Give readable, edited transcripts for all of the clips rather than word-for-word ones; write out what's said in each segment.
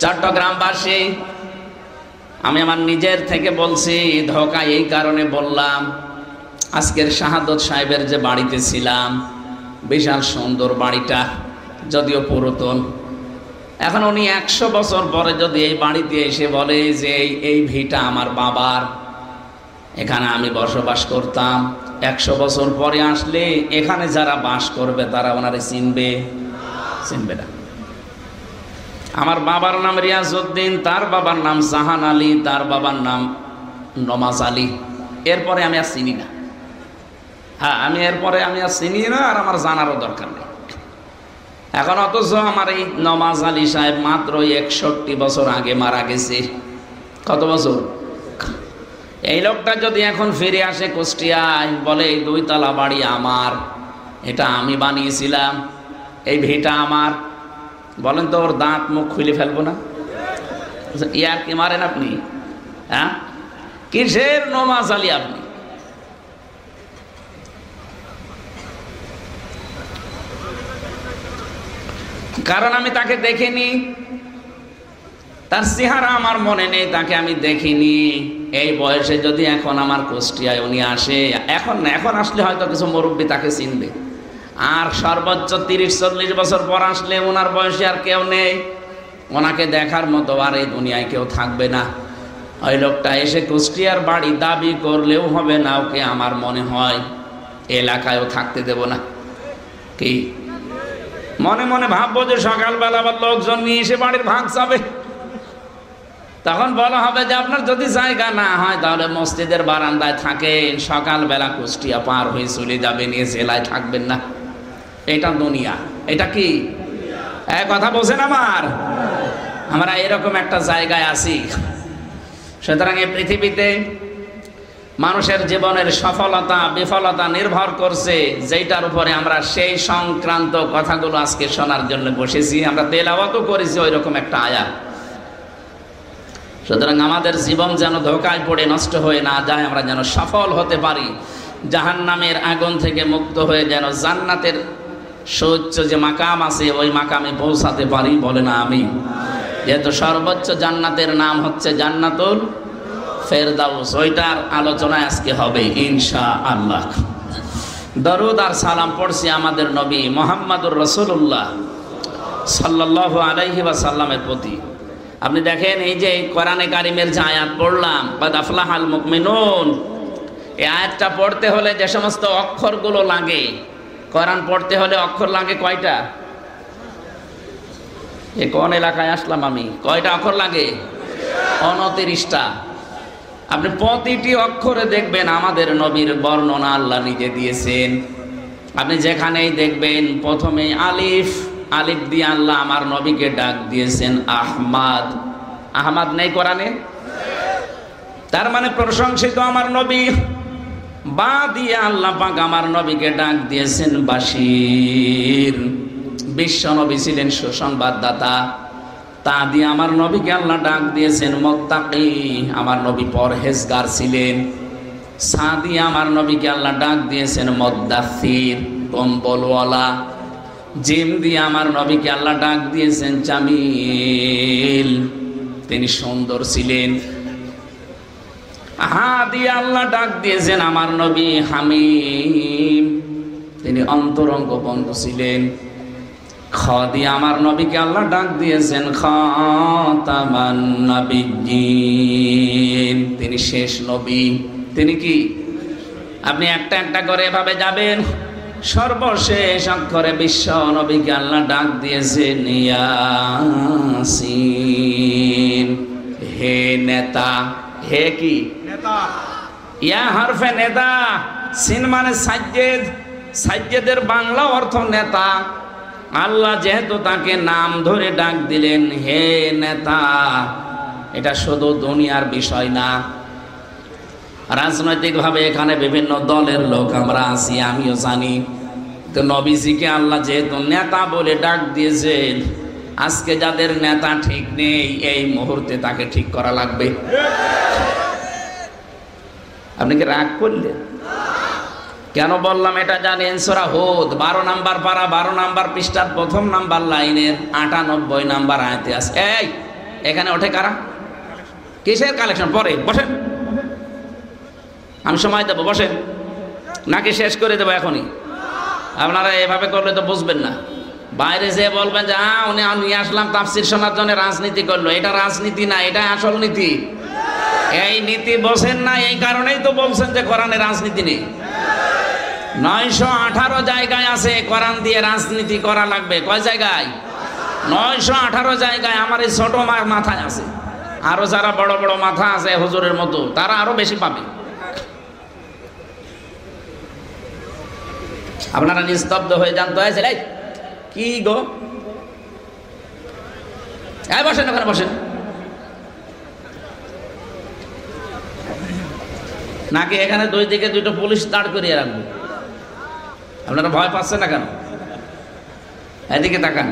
চট্টগ্রামবাসী, আমি আমার নিজের থেকে বলছি, ধোঁকা এই কারণে বললাম, আজকের শাহাদত সাহেবের যে বাড়িতে ছিলাম, বিশাল সুন্দর বাড়িটা, যদিও পুরাতন। এখন উনি 100 বছর পরে যদি এই বাড়িতে এসে বলে যে এই ভিটা আমার বাবার, এখানে আমি বসবাস করতাম, 100 বছর পরে আসলে এখানে যারা বাস করবে তারা ওনারে চিনবে না। আমার বাবার নাম রিয়াজউদ্দিন, তার বাবার নাম জাহান আলী, তার বাবার নাম নমাজ আলী। এরপরে আমি আর চিনি না। হ্যাঁ, এরপরে আমি আর চিনি না, আর আমার জানারও দরকার নেই। এখন অথচ আমার এই নমাজ আলী সাহেব মাত্র 61 বছর আগে মারা গেছে। কত বছর? এই লোকটা যদি এখন ফিরে আসে কুষ্টিয়ায়, বলে এই 2 তলা বাড়ি আমার, এটা আমি বানিয়েছিলাম, এই ভিটা আমার, বলেন তো ওর দাঁত মুখ খুলে ফেলবো না? ইয়ার কি মারেন আপনি? হ্যাঁ, কিসের নমাজ আলী আপনি? কারণ আমি তাকে দেখিনি, তার চেহারা আমার মনে নেই, তাকে আমি দেখিনি। এই বয়সে যদি এখন আমার কুষ্টিয়ায় উনি আসে, এখন আসলে হয়তো কিছু মুরব্বী তাকে চিনবে, আর সর্বোচ্চ 30-40 বছর পর আসলে ওনার বয়সে আর কেউ নেই, ওনাকে দেখার মতো আর এই দুনিয়ায় কেউ থাকবে না। ওই লোকটা এসে কুষ্টিয়ার বাড়ি দাবি করলেও হবে না, ওকে আমার মনে হয় এলাকায়ও থাকতে দেব না। কি মনে মনে ভাববো যে সকালবেলা আবার লোকজন নিয়ে এসে বাড়ির ভাগ চাবে, তখন বলা হবে যে আপনার যদি জায়গা না হয় তাহলে মসজিদের বারান্দায় থাকেন, সকালবেলা কুষ্টিয়া পার হয়ে চলে যাবেন, এ জেলায় থাকবেন না। এটা দুনিয়া। এটা কি কথা বোঝেন? আমরা এরকম একটা জায়গায় আছি। সুতরাং এই পৃথিবীতে মানুষের জীবনের সফলতা বিফলতা নির্ভর করছে যেটার উপরে আমরা সেই সংক্রান্ত কথাগুলো আজকে শোনার জন্য বসেছি। আমরা তেলাওয়াতও করেছি ওই রকম একটা আয়াত। সুতরাং আমাদের জীবন যেন ধোঁকায় পড়ে নষ্ট হয়ে না যায়, আমরা যেন সফল হতে পারি, জাহান্নামের আগুন থেকে মুক্ত হয়ে যেন জান্নাতের সুউচ্চ যে মাকাম আছে ওই মাকামে পৌঁছাতে পারি, বলে না আমি। যেহেতু সর্বোচ্চ জান্নাতের নাম হচ্ছে জান্নাতুল ফেরদাউস, ওইটার আলোচনা আজকে হবে ইনশাআল্লাহ। দরুদ আর সালাম পড়ছি আমাদের নবী মুহাম্মদুর রাসূলুল্লাহ সাল্লাল্লাহু আলাইহি ওয়াসাল্লামের প্রতি। আপনি দেখেন, এই যে কোরআনে কারিমের যে আয়াত পড়লাম, কাদ আফলাহাল মুমিনুন, এই আয়াতটা পড়তে হলে যে সমস্ত অক্ষরগুলো লাগে, কোরআন পড়তে হলে অক্ষর লাগে কয়টা? এ কোন এলাকায় আসলাম আমি? কয়টা অক্ষর লাগে? 29টা। আপনি প্রতিটি অক্ষরে দেখবেন আমাদের নবীর বর্ণনা আল্লাহ নিজে দিয়েছেন। আপনি যেখানেই দেখবেন প্রথমে আলিফ দিয়ে আল্লাহ আমার নবীকে ডাক দিয়েছেন আহমাদ। আহমাদ নেই কোরআনে? তার মানে প্রশংসিত আমার নবী। বা দিয়ে আল্লাহ পাক আমার নবীকে ডাক দিয়েছেন বাশির, বিশ্ব নবী ছিলেন সুসংবাদদাতা। তা দিয়ে আমার নবীকে আল্লাহ ডাক দিয়েছেন মুত্তাকি, আমার নবী পরহেজগার ছিলেন। সা দিয়ে আমার নবীকে আল্লাহ ডাক দিয়েছেন মুদ্দাসসির, কম্বলওয়ালা। জিম দিয়ে আমার নবীকে আল্লাহ ডাক দিয়েছেন জামিল, তিনি সুন্দর ছিলেন। হা দিয়ে আল্লাহ ডাক দিয়েছেন আমার নবী হামিম, তিনি অন্তরঙ্গ বন্ধু ছিলেন। খ দিয়ে আমার নবীকে আল্লাহ ডাক দিয়েছেন খাতামান নাবিয়্যিন, তিনি শেষ নবী। তিনি কি? আপনি একটা একটা করে এভাবে যাবেন, সর্বশেষ অক্ষরে বিশ্ব নবীকে আল্লাহ ডাক দিয়েছেন ইয়াসিন, হে নেতা। হে কি? নেতা। ইয়া হরফে নেতা, সিন মানে সাজ্জেদ, সাজ্জেদের বাংলা অর্থ নেতা। আল্লাহ যেহেতু তাকে নাম ধরে ডাক দিলেন হে নেতা, এটা শুধু দুনিয়ার বিষয় না, রাজনৈতিকভাবে এখানে বিভিন্ন দলের লোক আমরা আছি, আমিও জানি। তো নবীজিকে আল্লাহ যেহেতু নেতা বলে ডাক দিয়েছেন, আজকে যাদের নেতা ঠিক নেই এই মুহূর্তে তাকে ঠিক করা লাগবে। আপনি কি রাগ করলেন? কেন বললাম এটা জানেন? সূরা হুদ 12 নাম্বার পারা 12 নাম্বার পৃষ্ঠার প্রথম নাম্বার লাইনের 98 নাম্বার আয়াতে আছে। এই এখানে ওঠে কারা? কিসের কালেকশন? পরে বসেন, আমি সময় দেবো, বসেন। নাকি শেষ করে দেবো এখনই? আপনারা এভাবে করলে তো বুঝবেন না। বাইরে যেয়ে বলবেন যে উনি নিয়ে আসলাম তাফসির শোনার জন্য, রাজনীতি করলো। এটা রাজনীতি না, এটা আসল নীতি। এই নীতি বোঝেন না, এই কারণেই তো বলছেন যে কোরআনে রাজনীতি নেই। 918 জায়গায় আছে কোরআন দিয়ে রাজনীতি করা লাগবে। কয় জায়গায়? 918 জায়গায়। আমার এই ছোট মাথায় আছে, আরো যারা বড় বড় মাথা আছে হুজুরের মতো, তারা আরো বেশি পাবে। আপনারা নিস্তব্ধ হয়ে যান তো। কি গো, বসেন, ওখানে বসেন। নাকি এখানে দুই দিকে দুটো পুলিশ দাঁড় করিয়ে রাখবো? আপনারা ভয় পাচ্ছেন না কেন? এদিকে তাকান।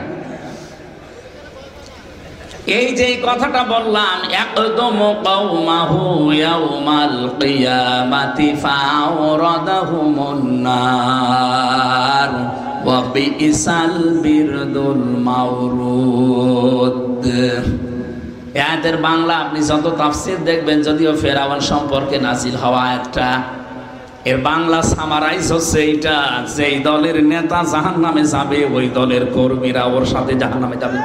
এই যে কথাটা বললাম, একদম কওমাহু ইয়াউমাল কিয়ামাতি ফাওরাদাহুমুন নার ওয়া বিইসাল বিরদুল মাওরুদ। আয়াতের বাংলা আপনি যত তাফসীর দেখবেন, যদিও ফেরাউন সম্পর্কে নাজিল হওয়া আয়াতটা, এর বাংলা সামারাইজ হচ্ছে এইটা, যেই দলের নেতা জাহান্নামে যাবে ওই দলের কর্মীরা ওর সাথে জাহান্নামে যাবে।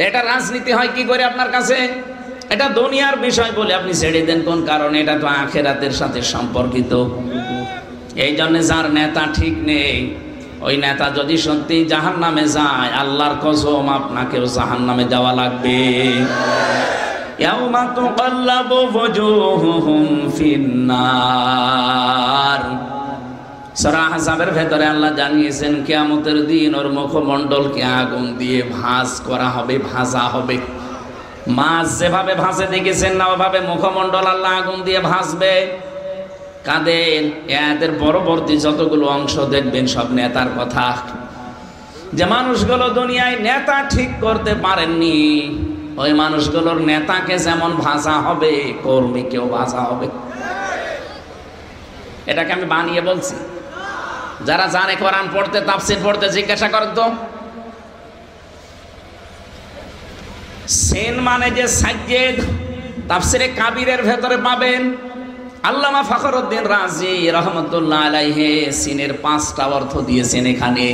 এটা রাজনীতি হয় কি করে আপনার কাছে? এটা দুনিয়ার বিষয় বলে আপনি ছেড়ে দেন। কোন কারণে? এটা তো আখিরাতের সাথে সম্পর্কিত। এই জন্য যার নেতা ঠিক নেই, ওই নেতা যদি সত্যি জাহান্নামে যায়, আল্লাহর কসম আপনাকেও জাহান্নামে যাওয়া লাগবে। ইয়াউমা তুকাল্লাবু ওয়ুজুহুহুম ফিন্নার। সূরা আহজাবের ভেতরে আল্লাহ জানিয়েছেন কিয়ামতের দিন ওর মুখমণ্ডলকে আগুন দিয়ে ভাঁজ করা হবে, ভাজা হবে। মাছ যেভাবে ভাজে দেখেছেন না, ওভাবে মুখমণ্ডল আল্লাহ আগুন দিয়ে ভাজবে। কাদের? এদের পরবর্তী যতগুলো অংশ দেখবেন সব নেতার কথা। যে মানুষগুলো দুনিয়ায় নেতা ঠিক করতে পারেননি, ওই মানুষগুলোর নেতাকে যেমন ভাজা হবে, কর্মীকেও ভাজা হবে। এটাকে আমি বানিয়ে বলছি। যারা জানে কোরআন পড়তে, তাফসীর পড়তে, জিজ্ঞাসা করেন তো। সিন মানে যে সাজ্জেদ, তাফসীরে কাবিরের ভেতরে পাবেন। আল্লামা ফখরুদ্দিন রাজি রহমতুল্লাহ আলাইহি সিনের 5টা অর্থ দিয়েছেন এখানে।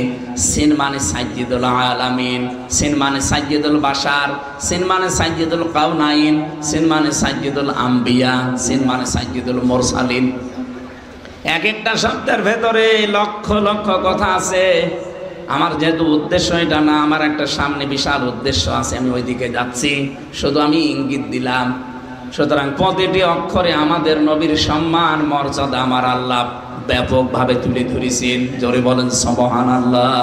সিন মানে সাজ্জেদুল আলামিন, সিন মানে সাজ্জেদুল বাশার, সিন মানে সাজ্জেদুল কাউনাইন, সিন মানে সাজ্জেদুল আম্বিয়া, সিন মানে সাজ্জেদুল মুরসালিন। এক একটা শব্দের ভেতরে লক্ষ লক্ষ কথা আছে। আমার যেহেতু উদ্দেশ্য এটা না, আমার একটা সামনে বিশাল উদ্দেশ্য আছে, আমি ওইদিকে যাচ্ছি, শুধু আমি ইঙ্গিত দিলাম। সুতরাং প্রতিটি অক্ষরে আমাদের নবীর সম্মান মর্যাদা আমার আল্লাহ ব্যাপকভাবে তুলে ধরেছেন। জোরে বলেন সুবহানাল্লাহ।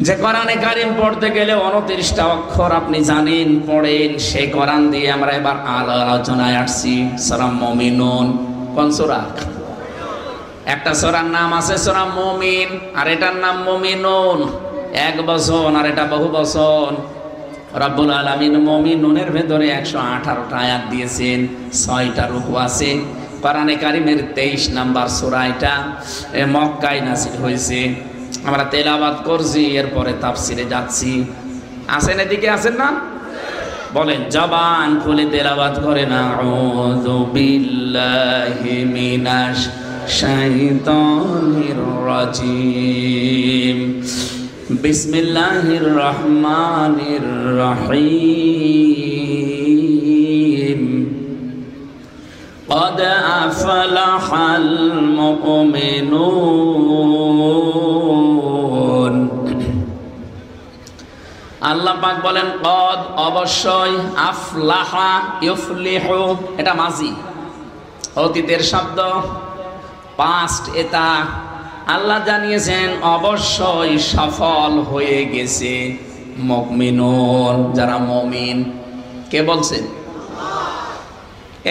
যে কোরআনে কারিম পড়তে গেলে 29টা অক্ষর আপনি জানেন, পড়েন। সেই কোরআন দিয়ে আমরা এবার আলোচনায় আসছি। সূরা মুমিনুন। কোন সূরা? একটা সূরার নাম আছে সূরা মুমিন, আর এটার নাম মুমিনুন। এক বচন আর এটা বহু বচন। রব্বুল আলামিন মুমিনুনের ভেতরে 118টা আয়াত দিয়েছেন, 6টা রুকু আছে। কোরআনে কারিমের 23 নাম্বার সূরা, এটা মক্কায় নাযিল হয়েছে। আমরা তেলাওয়াত করছি, এরপরে তাফসিরে যাচ্ছি। আছেন এদিকে? আছেন না? বলেন, জবান খুলে তেলাওয়াত করেন। আউযু বিল্লাহি মিনাশ শাইতানির রাজিম। বিসমিল্লাহির রহমানির রহিম। قد أفلح المؤمنون। আল্লাহ পাক বলেন কদ, অবশ্যই, আফলাহা ইউফলিহু এটা মাজি, অতীতের শব্দ, পাস্ট এটা। আল্লাহ জানিয়েছেন অবশ্যই সফল হয়ে গেছে মুমিনুন, যারা মুমিন। কে বলছেন?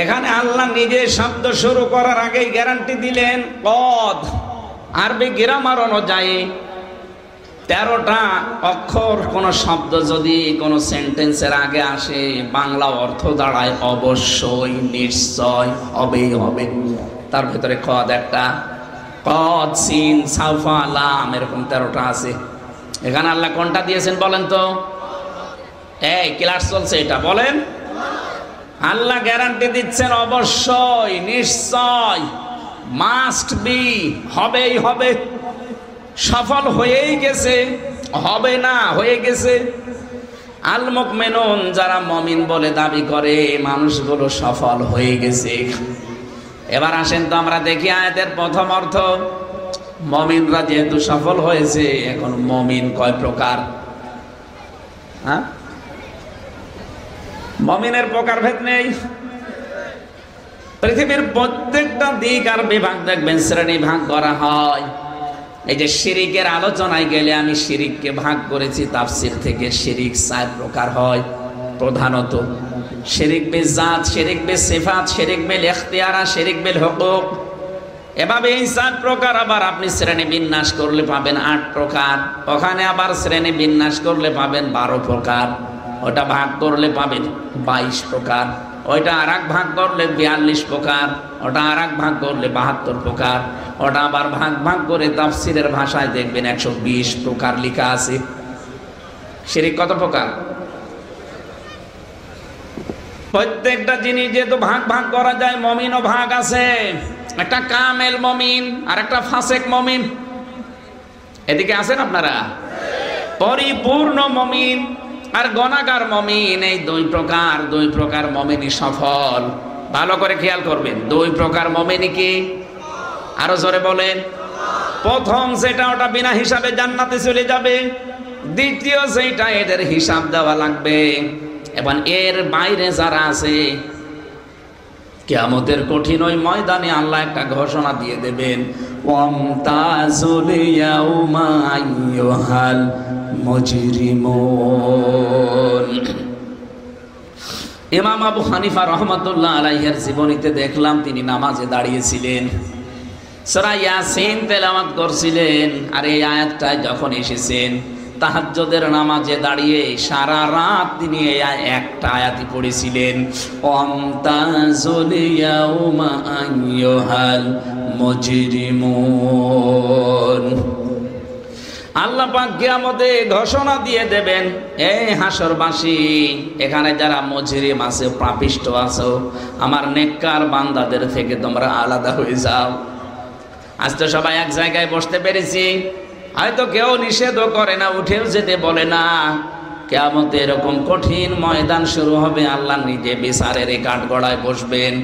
এখানে আল্লাহ নিজে শব্দ শুরু করার আগেই গ্যারান্টি দিলেন কদ। আরবি গ্রামার অনুযায়ী 13টা অক্ষর কোন শব্দ যদি কোন সেন্টেন্সের আগে আসে, বাংলা অর্থ দাঁড়ায় অবশ্যই, নিশ্চয়, হবেই হবে। তার ভিতরে কদ একটা, কদ, সিন, সাফা, লাম, এরকম 13টা আছে। এখানে আল্লাহ কোনটা দিয়েছেন বলেন তো? এই ক্লাস চলছে এটা বলেন। আল্লাহ গ্যারান্টি দিচ্ছেন অবশ্যই, নিশ্চয়, মাস্ট বি, হবেই হবে, সফল হয়েই গেছে, হবে না, হয়ে গেছে। আল মুমিনুন, যারা মুমিন বলে দাবি করে মানুষগুলো সফল হয়ে গেছে। এবার আসেন তো আমরা দেখি আয়াতের প্রথম অর্থ। মুমিনরা যেহেতু সফল হয়েছে, এখন মুমিন কয় প্রকার? হ্যাঁ, মুমিনের প্রকারভেদ নেই। পৃথিবীর প্রত্যেকটা দিক আর বিভাগ দেখবেন শ্রেণী ভাগ করা হয়। এই যে শিরিকের আলোচনায় গেলে আমি শিরিককে ভাগ করেছি তাফসীর থেকে। শিরিক 4 প্রকার হয় প্রধানত। শিরিক বিল জাত, শিরিক বিল সিফাত, শিরিক বিল ইখতিয়ারা, শিরিক বিল হুকুক। এভাবে এই 4 প্রকার আবার আপনি শ্রেণী বিন্যাস করলে পাবেন 8 প্রকার। ওখানে আবার শ্রেণী বিন্যাস করলে পাবেন 12 প্রকার। ওটা ভাগ করলে পাবেন 22 প্রকার। ওইটা আর এক ভাগ করলে 42 প্রকার। ওটা আর এক ভাগ করলে 72 প্রকার। ওটা আবার ভাগ ভাগ করে তাফসীরের ভাষায় দেখবেন 120 প্রকার লেখা আছে। শিরিক কত প্রকার? প্রত্যেকটা জিনিস যেহেতু ভাগ ভাগ করা যায়, মুমিনও ভাগ আছে। একটা কামেল মুমিন আর একটা ফাসেক মুমিন। এদিকে আছেন আপনারা? পরিপূর্ণ মুমিন আর গুনাহগার মুমিন, এই 2 প্রকার মুমিনই সফল। ভালো করে খেয়াল করবেন, 2 প্রকার মুমিনই কি? আরো জোরে বলেন। প্রথম যেটা, ওটা বিনা হিসাবে জান্নাতে চলে যাবে। দ্বিতীয় যেটা, এদের হিসাব দেওয়া লাগবে। এবং এর বাইরে যারা আছে, কিয়ামতের কঠিন ওই ময়দানে আল্লাহ একটা ঘোষণা দিয়ে দেবেন, ওয়ামতাজুল ইয়াউমা আইয়ুহাল মুজরিমুন। ইমাম আবু হানিফা রাহমাতুল্লাহ আলাইহির জীবনীতে দেখলাম তিনি নামাজে দাঁড়িয়েছিলেন, সূরা ইয়াসিন তেলাওয়াত করছিলেন। আর এই আয়াতটা যখন এসেছেন, তাহাজ্জুদের নামাজে দাঁড়িয়ে সারা রাত তিনি এই একটা আয়াতই পড়েছিলেন, ওয়ামতাজুল ইয়াউমা আইয়ুহাল মুজরিমুন। আল্লাহ পাক কিয়ামতে ঘোষণা দিয়ে দেবেন, এই হাসরবাসী, এখানে যারা মুজরিম আছে, পাপিষ্ট আছো, আমার নেককার বান্দাদের থেকে তোমরা আলাদা হয়ে যাও। আজ তো সবাই এক জায়গায় বসতে পেরেছি, হয়তো কেউ নিষেধও করে না, উঠেও যেতে বলে না। কিয়ামতে এরকম কঠিন ময়দান শুরু হবে, আল্লাহ নিজে বিচারের এই কাঠগড়ায় বসবেন।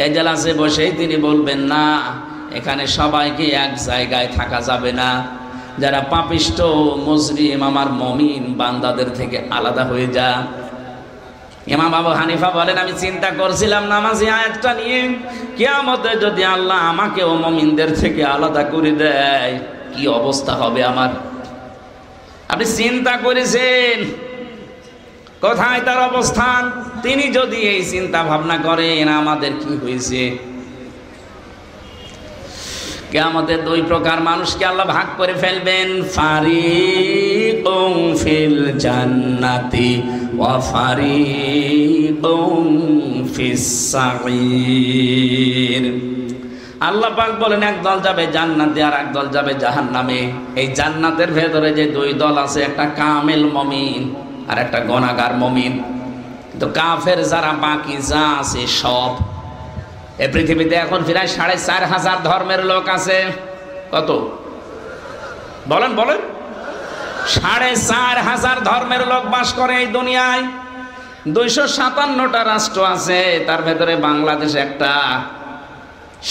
এজলাসে বসেই তিনি বলবেন, না, এখানে সবাইকে এক জায়গায় থাকা যাবে না। যারা পাপিষ্ট মুজরিম আমার মুমিন বান্দাদের থেকে আলাদা হয়ে যা। ইমাম আবু হানিফা বলেন, আমি চিন্তা করছিলাম নামাজি আয়াতটা নিয়ে, কিয়ামতে যদি আল্লাহ আমাকে ও মুমিনদের থেকে আলাদা করে দেয়, কি অবস্থা হবে আমার। আপনি চিন্তা করেছেন কোথায় তার অবস্থান? তিনি যদি এই চিন্তা ভাবনা করেন আমাদের কি হয়েছে। কিয়ামতের 2 প্রকার মানুষকে আল্লাহ ভাগ করে ফেলবেন, ফারিকুম ফিল জান্নাতি ওয়া ফারিকুম ফিস সাঈর। আল্লাহ পাক বলেন, এক দল যাবে জান্নাতে আর এক দল যাবে জাহান্নামে। এই জান্নাতের ভেতরে যে 2 দল আছে, একটা কামেল মুমিন আর একটা গুনাহগার মুমিন। তো কাফের যারা, বাকি যা আছে সব, এই পৃথিবীতে এখন প্রায় 4,500 ধর্মের লোক আছে। কত বলেন? 4,500 ধর্মের লোক বাস করে এই দুনিয়ায়। 257টা রাষ্ট্র আছে, তার ভেতরে বাংলাদেশ একটা।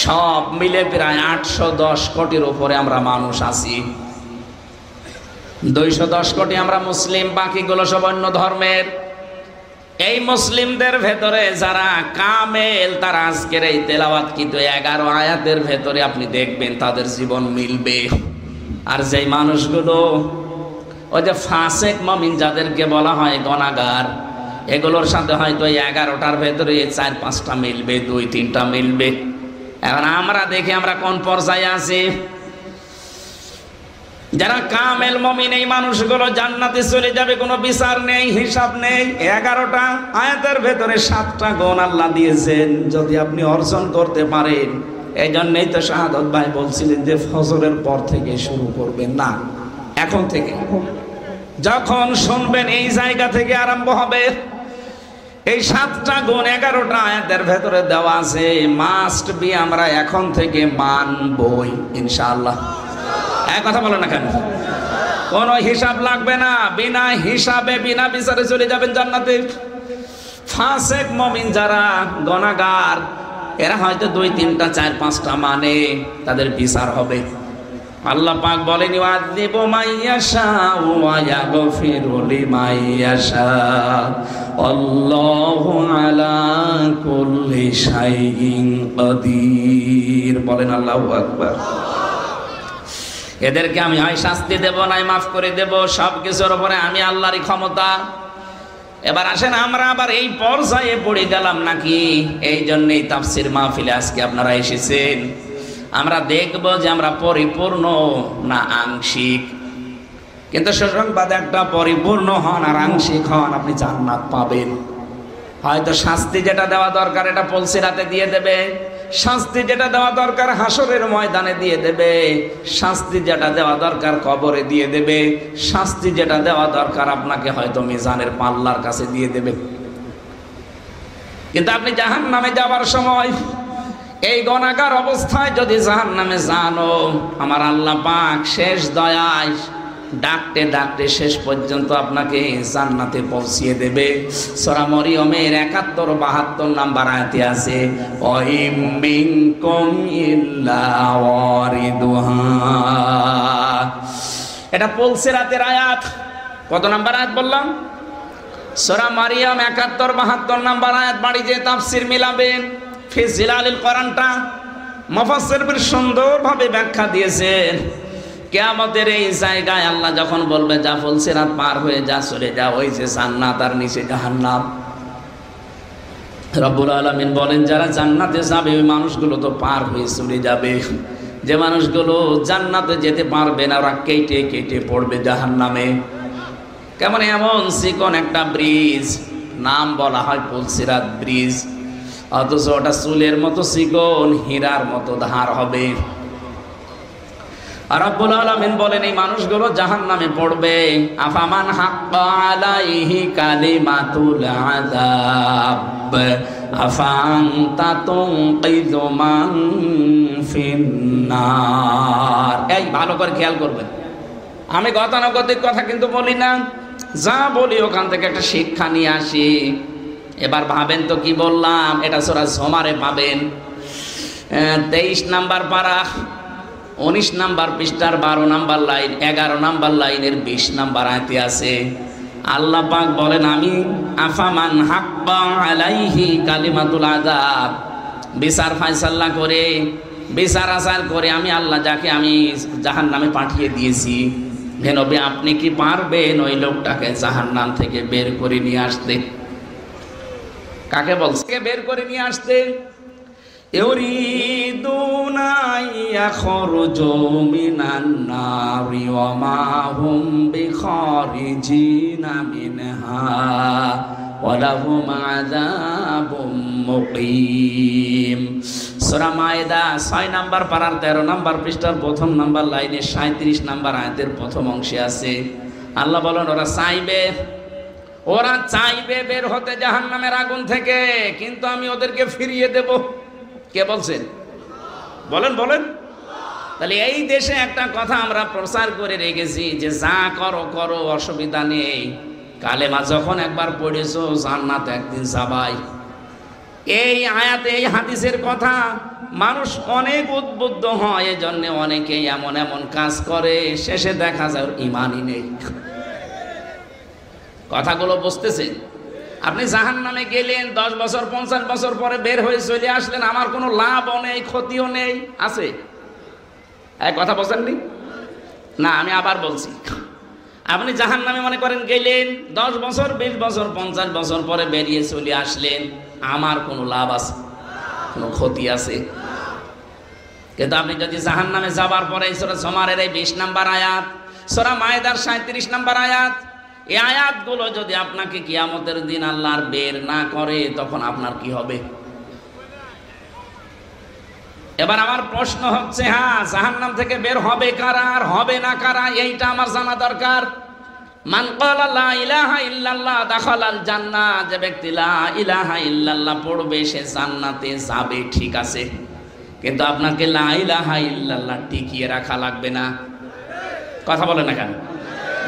সব মিলে প্রায় 810 কোটির উপরে আমরা মানুষ আছি। 210 কোটি আমরা মুসলিম, বাকিগুলো সব অন্য ধর্মের। এই মুসলিমদের ভেতরে যারা কামেল, তারা আজকের এই তেলাওয়াত কিন্তু 11 আয়াতের ভেতরে আপনি দেখবেন তাদের জীবন মিলবে। আর যেই মানুষগুলো, ওই যে ফাসেক মুমিন যাদেরকে বলা হয় গুনাহগার, এগুলোর সাথে হয়তো 11টার ভেতরে 4-5টা মিলবে, 2-3টা মিলবে। এখন আমরা দেখি আমরা কোন পর্যায়ে আছি। যারা কামেল মুমিন, এই মানুষগুলো জান্নাতে চলে যাবে, কোনো বিচার নেই, হিসাব নেই। 11টা আয়াতের ভেতরে 7টা গুণ আল্লাহ দিয়েছেন, যদি আপনি অর্জন করতে পারেন। এই জন্যই তো শাহাদত ভাই বলছিলেন যে ফজরের পর থেকে শুরু করবেন না, এখন থেকে। যখন শুনবেন এই জায়গা থেকে আরম্ভ হবে। এই 7টা গুণ 11টা আয়াতের ভেতরে দেওয়া আছে, মাস্ট বি আমরা এখন থেকে মানবই ইনশাআল্লাহ। এক কথা বলেন না কেন? কোনো হিসাব লাগবে না, বিনা হিসাবে বিনা বিচারে চলে যাবেন জান্নাতে। ফাসেক মুমিন যারা গুনাহগার, এরা হয়তো 2, 3টা 4, 5টা মানে তাদের বিচার হবে। আল্লাহ পাক বলেন ওয়াযিবু মাইয়াশা ওয়া ইয়াগফিরু লিমাইয়াশা আল্লাহু আলা কুল্লি শাইইন কাদির। বলেন আল্লাহু আকবার। এদেরকে আমি হয় শাস্তি দেব, নাই মাফ করে দেব, সব কিছুর উপরে আমি আল্লাহরই ক্ষমতা। এবার আসেন আমরা আবার এই পর্যায়ে পড়ে গেলাম নাকি? এই জন্যই তাফসীর মাহফিলে আজকে আপনারা এসেছেন। আমরা দেখব যে আমরা পরিপূর্ণ না আংশিক। কিন্তু সুসংবাদ একটা, পরিপূর্ণ হন আর আংশিক হন, আপনি জান্নাত পাবেন। হয়তো শাস্তি যেটা দেওয়া দরকার এটা পুলসিরাতে দিয়ে দেবে, শাস্তি যেটা দেওয়া দরকার হাসরের ময়দানে দিয়ে দেবে, শাস্তি যেটা দেওয়া দরকার কবরে দিয়ে দেবে, শাস্তি যেটা দেওয়া দরকার আপনাকে হয়তো মিজানের পাল্লার কাছে দিয়ে দেবে। কিন্তু আপনি জাহান্নামে যাবার সময় এই গুনাহগার অবস্থায় যদি জাহান্নামে জানো, আমার আল্লাহ পাক শেষ দয়ায় ডাকতে ডাকতে শেষ পর্যন্ত আপনাকে জান্নাতে পৌঁছিয়ে দেবে। সূরা মরিয়মের 71, 72 নাম্বার আয়াতে আছে ওয়াইম মিনকুম ইল্লা ওয়ারিদুহা। এটা পুলসিরাতের আয়াত। কত নাম্বার আয়াত বললাম? সূরা মারিয়াম 71, 72 নাম্বার আয়াত। বাড়ি যে তাফসীর মিলাবেন, ফি জিলালিল কোরআনটা মুফাসসিররা সুন্দরভাবে ব্যাখ্যা দিয়েছেন। কিয়ামতের এই জায়গায় আল্লাহ যখন বলবে যা ফুলসিরাত পার হয়ে যা, চলে যা, ওই যে জান্নাত আর নিচে জাহান্নাম, রব্বুল আলামিন বলেন যারা জান্নাতে যাবে ওই মানুষগুলো তো পার হয়ে চলে যাবে। যে মানুষগুলো জান্নাতে যেতে পারবে না ওরা কেটে কেটে পড়বে জাহান্নামে। কেমন? এমন চিকন একটা ব্রিজ, নাম বলা হয় ফুলসিরাত ব্রিজ, অথচ ওটা চুলের মতো চিকন, হীরার মতো ধার হবে। আর রব্বুল আলামিন বলেন এই মানুষগুলো জাহান্নামে পড়বে। আফামান হাক্কা আলাইহি কালিমাতুল আযাব আফান্তা তুনকিযু মান ফিন্নার। এই ভালো করে খেয়াল করবেন, আমি গতানুগতিক কথা কিন্তু বলি না, যা বলি ওখান থেকে একটা শিক্ষা নিয়ে আসি। এবার ভাবেন তো কি বললাম, এটা সূরা জুমারে পাবেন 23 নাম্বার পারা 19 নাম্বার পৃষ্ঠার 12 নাম্বার লাইন, 11 নাম্বার লাইনের 20 নাম্বার আয়াতে আছে। আল্লাহ পাক বলেন আমি আফামান হাক্কা আলাইহি কালিমাতুল আযাব, বিচার ফায়সালা করে, বিচার আচার করে আমি আল্লাহ যাকে আমি জাহান্নামে পাঠিয়ে দিয়েছি, হে নবী আপনি কি পারবেন ওই লোকটাকে জাহান্নাম থেকে বের করে নিয়ে আসতে? কাকে বলছে বের করে নিয়ে আসতে? ইউরিদুনা ইয়াখরুজু মিনান নারি ওয়া মা হুম বিখারিজিনা মিনহা ওয়া লাহুম আযাবুম মুকিম। সূরা মায়েদা 6 নাম্বার পারার 13 নাম্বার পৃষ্ঠার 1 নাম্বার লাইনে 37 নাম্বার আয়াতের প্রথম অংশে আছে। আল্লাহ বলেন ওরা চাইবে বের হতে জাহান্নামের আগুন থেকে, কিন্তু আমি ওদেরকে ফিরিয়ে দেব। কে বলছেন? বলেন বলেন। তাহলে এই দেশে একটা কথা আমরা প্রচার করে রেখেছি যে যা করো করো, অসুবিধা নেই, কালেমা যখন একবার পড়েছো জান্নাত একদিন যাবাই। এই আয়াতে এই হাদিসের কথা মানুষ অনেক উদ্বুদ্ধ হয়, এজন্য অনেকেই এমন এমন কাজ করে, শেষে দেখা যায় ওর ঈমানই নেই। কথাগুলো বুঝতেছেন? আপনি জাহান্নামে গেলেন 10 বছর 50 বছর পরে বের হয়ে চলে আসলেন, আমার কোনো লাভও নেই, ক্ষতিও নেই, আছে? এক কথা বলেননি না, আমি আবার বলছি, আপনি জাহান্নামে মনে করেন গেলেন 10 বছর 20 বছর 50 বছর পরে বেরিয়ে চলে আসলেন, আমার কোনো লাভ আছে? কোনো ক্ষতি আছে? কিন্তু আপনি যদি জাহান্নামে যাবার পরে সূরা জুমারের এই 20 নাম্বার আয়াত, সূরা মায়েদার 37 নাম্বার আয়াত, এই আয়াতগুলো যদি আপনাকে কিয়ামতের দিন আল্লাহর বের না করে তখন আপনার কি হবে? এবার আমার প্রশ্ন হচ্ছে, হ্যাঁ জাহান্নাম থেকে বের হবে কারা আর হবে না কারা, এইটা আমার জানা দরকার। মান ক্বালা লা ইলাহা ইল্লাল্লাহ দাখালাল জান্নাহ, যে ব্যক্তি লা ইলাহা ইল্লাল্লাহ পড়বে সে জান্নাতে যাবে, ঠিক আছে, কিন্তু আপনাকে লা ইলাহা ইল্লাল্লাহ টিকিয়ে রাখা লাগবে না। কথা বলে না কেন?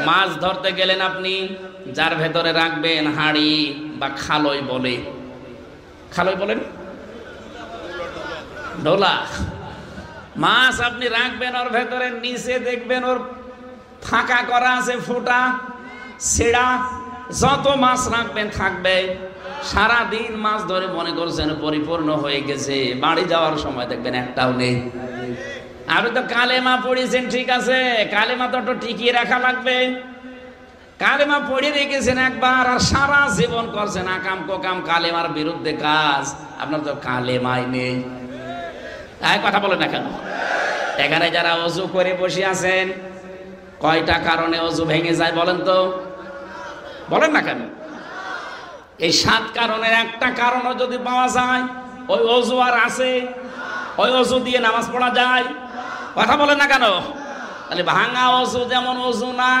মাছ ধরতে গেলেন আপনি, যার ভেতরে রাখবেন হাঁড়ি বা খালই বলে, খালই বলেন ডোলা, মাছ আপনি রাখবেন ওর ভেতরে, নিচে দেখবেন ওর ফাঁকা করা আছে, ফুটা ছেঁড়া, যত মাছ রাখবেন থাকবে। সারাদিন মাছ ধরে মনে করছেন পরিপূর্ণ হয়ে গেছে, বাড়ি যাওয়ার সময় দেখবেন একটাও নেই। আপনি তো কালেমা পড়েছেন, ঠিক আছে, কালেমা তো একটু টিকিয়ে রাখা লাগবে। কালেমা পড়ে রেখেছেন একবার, আর সারা জীবন করছেন আকাম কোকাম কালেমার বিরুদ্ধে কাজ, আপনার তো কালেমাই নেই। কথা বলেন না কেন? এখানে যারা ওযু করে বসে আছেন, কয়টা কারণে ওযু ভেঙে যায় বলেন তো? বলেন না কেন? এই 7 কারণের একটা কারণও যদি পাওয়া যায়, ওই ওযু আর আছে, ওই ওযু দিয়ে নামাজ পড়া যায়। কথা বলেন না কেন? তাহলে ভাঙা ওযু যেমন ওযু না।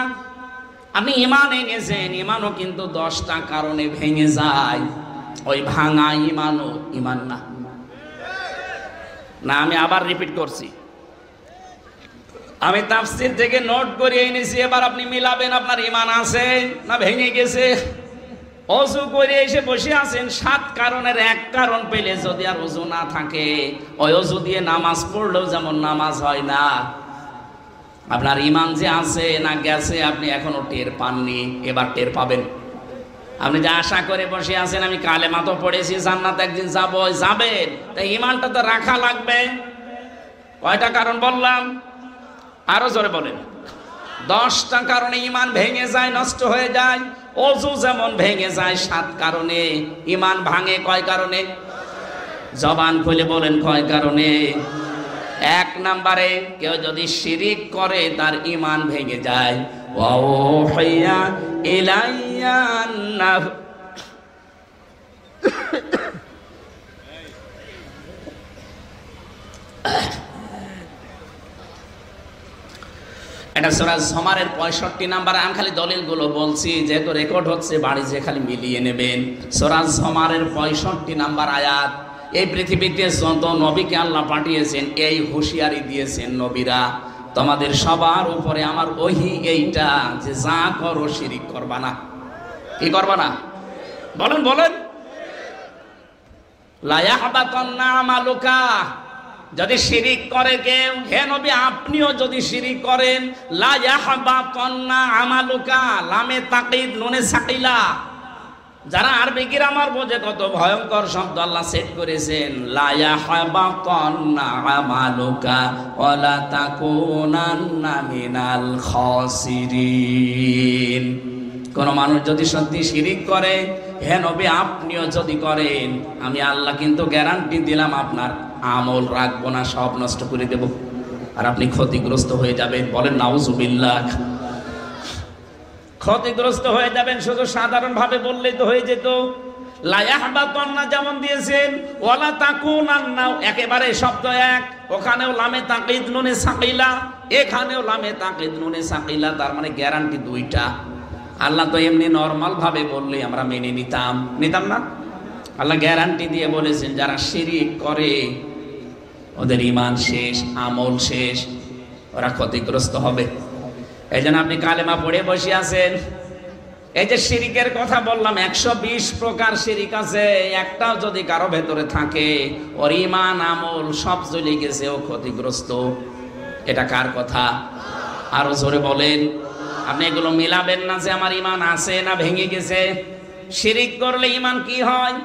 আপনি ঈমান এনেছেন, ঈমানও কিন্তু 10টা কারণে ভেঙে যায়। ওই ভাঙা ঈমানও ঈমান না। না, আমি আবার রিপিট করছি, আমি তাফসীর থেকে নোট করে এনেছি, এবার আপনি মিলাবেন আপনার ঈমান আছে না ভেঙে গেছে। ওযু করে এসে বসে আছেন, 7 কারণের এক কারণ পেলে যদি আর ওযু না থাকে, ওই ওযু দিয়ে নামাজ পড়লেও যেমন নামাজ হয় না। আপনার ঈমান যে আছে না গেছে আপনি এখনো টের পাননি, এবার টের পাবেন। আপনি যে আশা করে বসে আছেন আমি কালেমা তো পড়েছি, জান্নাতে একদিন যাবো, যাবেন, তাই ঈমানটা তো রাখা লাগবে। কয়টা কারণ বললাম? আরো জোরে বলেন। 10টা কারণে ঈমান ভেঙে যায়, নষ্ট হয়ে যায়। ওযু যেমন ভেঙে যায় 7 কারণে, ঈমান ভাঙে কয় কারণে? জবান খুলে বলেন কয় কারণে? 1 নম্বরে কেউ যদি শিরিক করে তার ঈমান ভেঙে যায়। ওয়াউহিয়া ইলাইয়া আন্নাহু, এটা সূরা জুমারের 65 নম্বর। আমি খালি দলিলগুলো বলছি, যেহেতু রেকর্ড হচ্ছে, বাড়ি যে খালি মিলিয়ে নেবেন। সূরা জুমারের 65 নম্বর আয়াত। এই পৃথিবীতে যত নবীকে আল্লাহ পাঠিয়েছেন এই হুঁশিয়ারি দিয়েছেন নবীরা, তোমাদের সবার উপরে আমার ওহী এইটা যে যা করো শিরিক করবা না। কি করবা না? বলেন বলেন। লা ইয়াহবাতান্না আমালুকা, যদি শিরিক করে কেউ, হে নবী আপনিও যদি শিরিক করেন, লা ইয়াহবাতান্না আমালুকা, লামে তাকিদ নুনে সাকিলা। যারা আরবি গ্রামার বোঝে কত ভয়ঙ্কর শব্দ আল্লাহ সেট করেছেন। লা ইয়াহবাতান্না আমালুকা ওয়ালা তাকুনান্না মিনাল খাসিরিন। কোন মানুষ যদি সত্যি শিরিক করে, হে নবী আপনিও যদি করেন, আমি আল্লাহ কিন্তু গ্যারান্টি দিলাম আপনার আমল রাখবো না, সব নষ্ট করে দেব, আর আপনি ক্ষতিগ্রস্ত হয়ে যাবেন। বলেন নাউজুবিল্লাহ। ক্ষতিগ্রস্ত হয়ে যাবেন, শুধু সাধারণ ভাবে বললেই তো হয়ে যেত। লা ইয়াহবাতান্না যেমন দিয়েছেন, ওয়ালা তাকুনান্না একেবারে শব্দ এক, ওখানেও লামে তাকিদ নুনে সাকিলা, এখানেও লামে তাকিদ নুনে সাকিলা, তার মানে গ্যারান্টি 2টা। আল্লাহ তো এমনি নরমাল ভাবে বললে আমরা মেনে নিতাম না। আল্লাহ গ্যারান্টি দিয়ে বলেছেন যারা শিরিক করে ওদের ঈমান শেষ, আমল শেষ, ওরা ক্ষতিগ্রস্ত হবে। এই জন্য আপনি কালেমা পড়ে বসে আছেন, এই যে শিরিকের কথা বললাম 120 প্রকার শিরিক আছে, একটাও যদি কারো ভেতরে থাকে ওর ঈমান আমল সব চলে গেছে, ও ক্ষতিগ্রস্ত। এটা কার কথা? আরো জোরে বলেন। আপনি এগুলো মিলাবেন না যে আমার ঈমান আছে না ভেঙে গেছে। শিরিক করলে ঈমান কি হয়?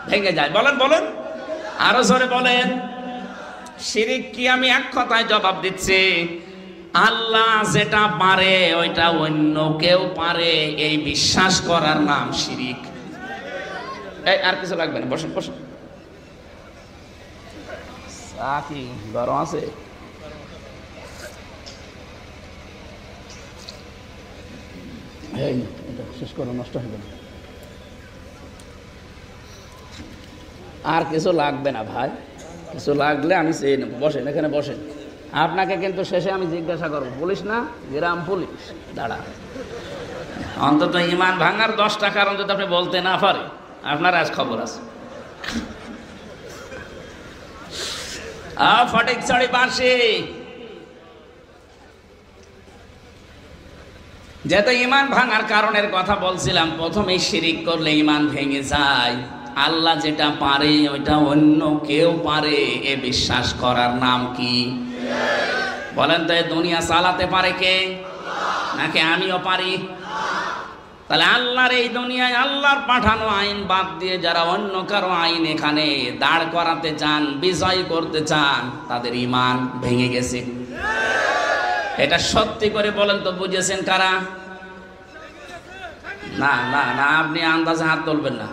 ভেঙে যায়। বলেন বলেন, আরো জোরে বলেন। শিরিক কি? আমি এক কথায় জবাব দিচ্ছি, আল্লাহ যেটা পারে ওইটা অন্য কেউ পারে, এই বিশ্বাস করার নাম শিরিক। আর কিছু লাগবে না, বসেন বসেন। কি গরম আছে? শেষ করো, নষ্ট হয়ে গেল। আর কিছু লাগবে না ভাই, কিছু লাগলে আমি চেয়ে নেব। বসেন, এখানে বসেন। আপনাকে কিন্তু শেষে আমি জিজ্ঞাসা করবো, পুলিশ না, গ্রাম পুলিশ, দাঁড়া। অন্তত ইমান ভাঙার 10টা কারণ যদি আপনি বলতে না পারে, আপনার আজ খবর আছে। ফটিক ছড়ি বাঁশি, যেহেতু ইমান ভাঙার কারণের কথা বলছিলাম, প্রথমেই শিরিক করলে ইমান ভেঙে যায়। আল্লাহ যেটা পারে ওইটা অন্য কেউ পারে এ বিশ্বাস করার নাম কি? বলেন তো, এই দুনিয়া চালাতে পারে কে? নাকি আমিও পারি? তাহলে আল্লাহর এই দুনিয়ায় আল্লাহর পাঠানো আইন বাদ দিয়ে যারা অন্য কারো আইন এখানে দাঁড় করাতে চান, বিজয় করতে চান, তাদের ইমান ভেঙে গেছে। এটা সত্যি করে বলেন তো, বুঝেছেন কারা? না না না, আপনি আন্দাজে হাত তুলবেন না।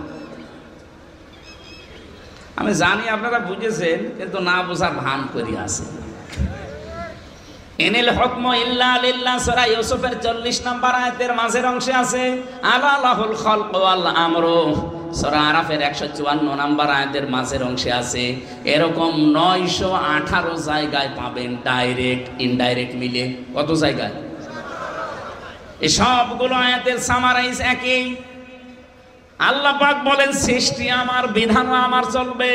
আমি জানি আপনারা বুঝেছেন, কিন্তু না বোঝার ভান করি আছে। ইনিল হুকমু ইল্লা লিল্লাহ সূরা ইউসুফের 40 নম্বর আয়াতের মাঝের অংশে আছে আলা লাহুল খালকু ওয়াল আমরু। সূরা আরাফের 154 নম্বর আয়াতের মাঝের অংশে আছে। এরকম 918 জায়গায় পাবেন, ডাইরেক্ট ইনডাইরেক্ট মিলে। কত জায়গায়? এই সবগুলো আয়াতের সামারাইজ একই। আল্লাহ পাক বলেন, সৃষ্টি আমার, বিধানও আমার চলবে।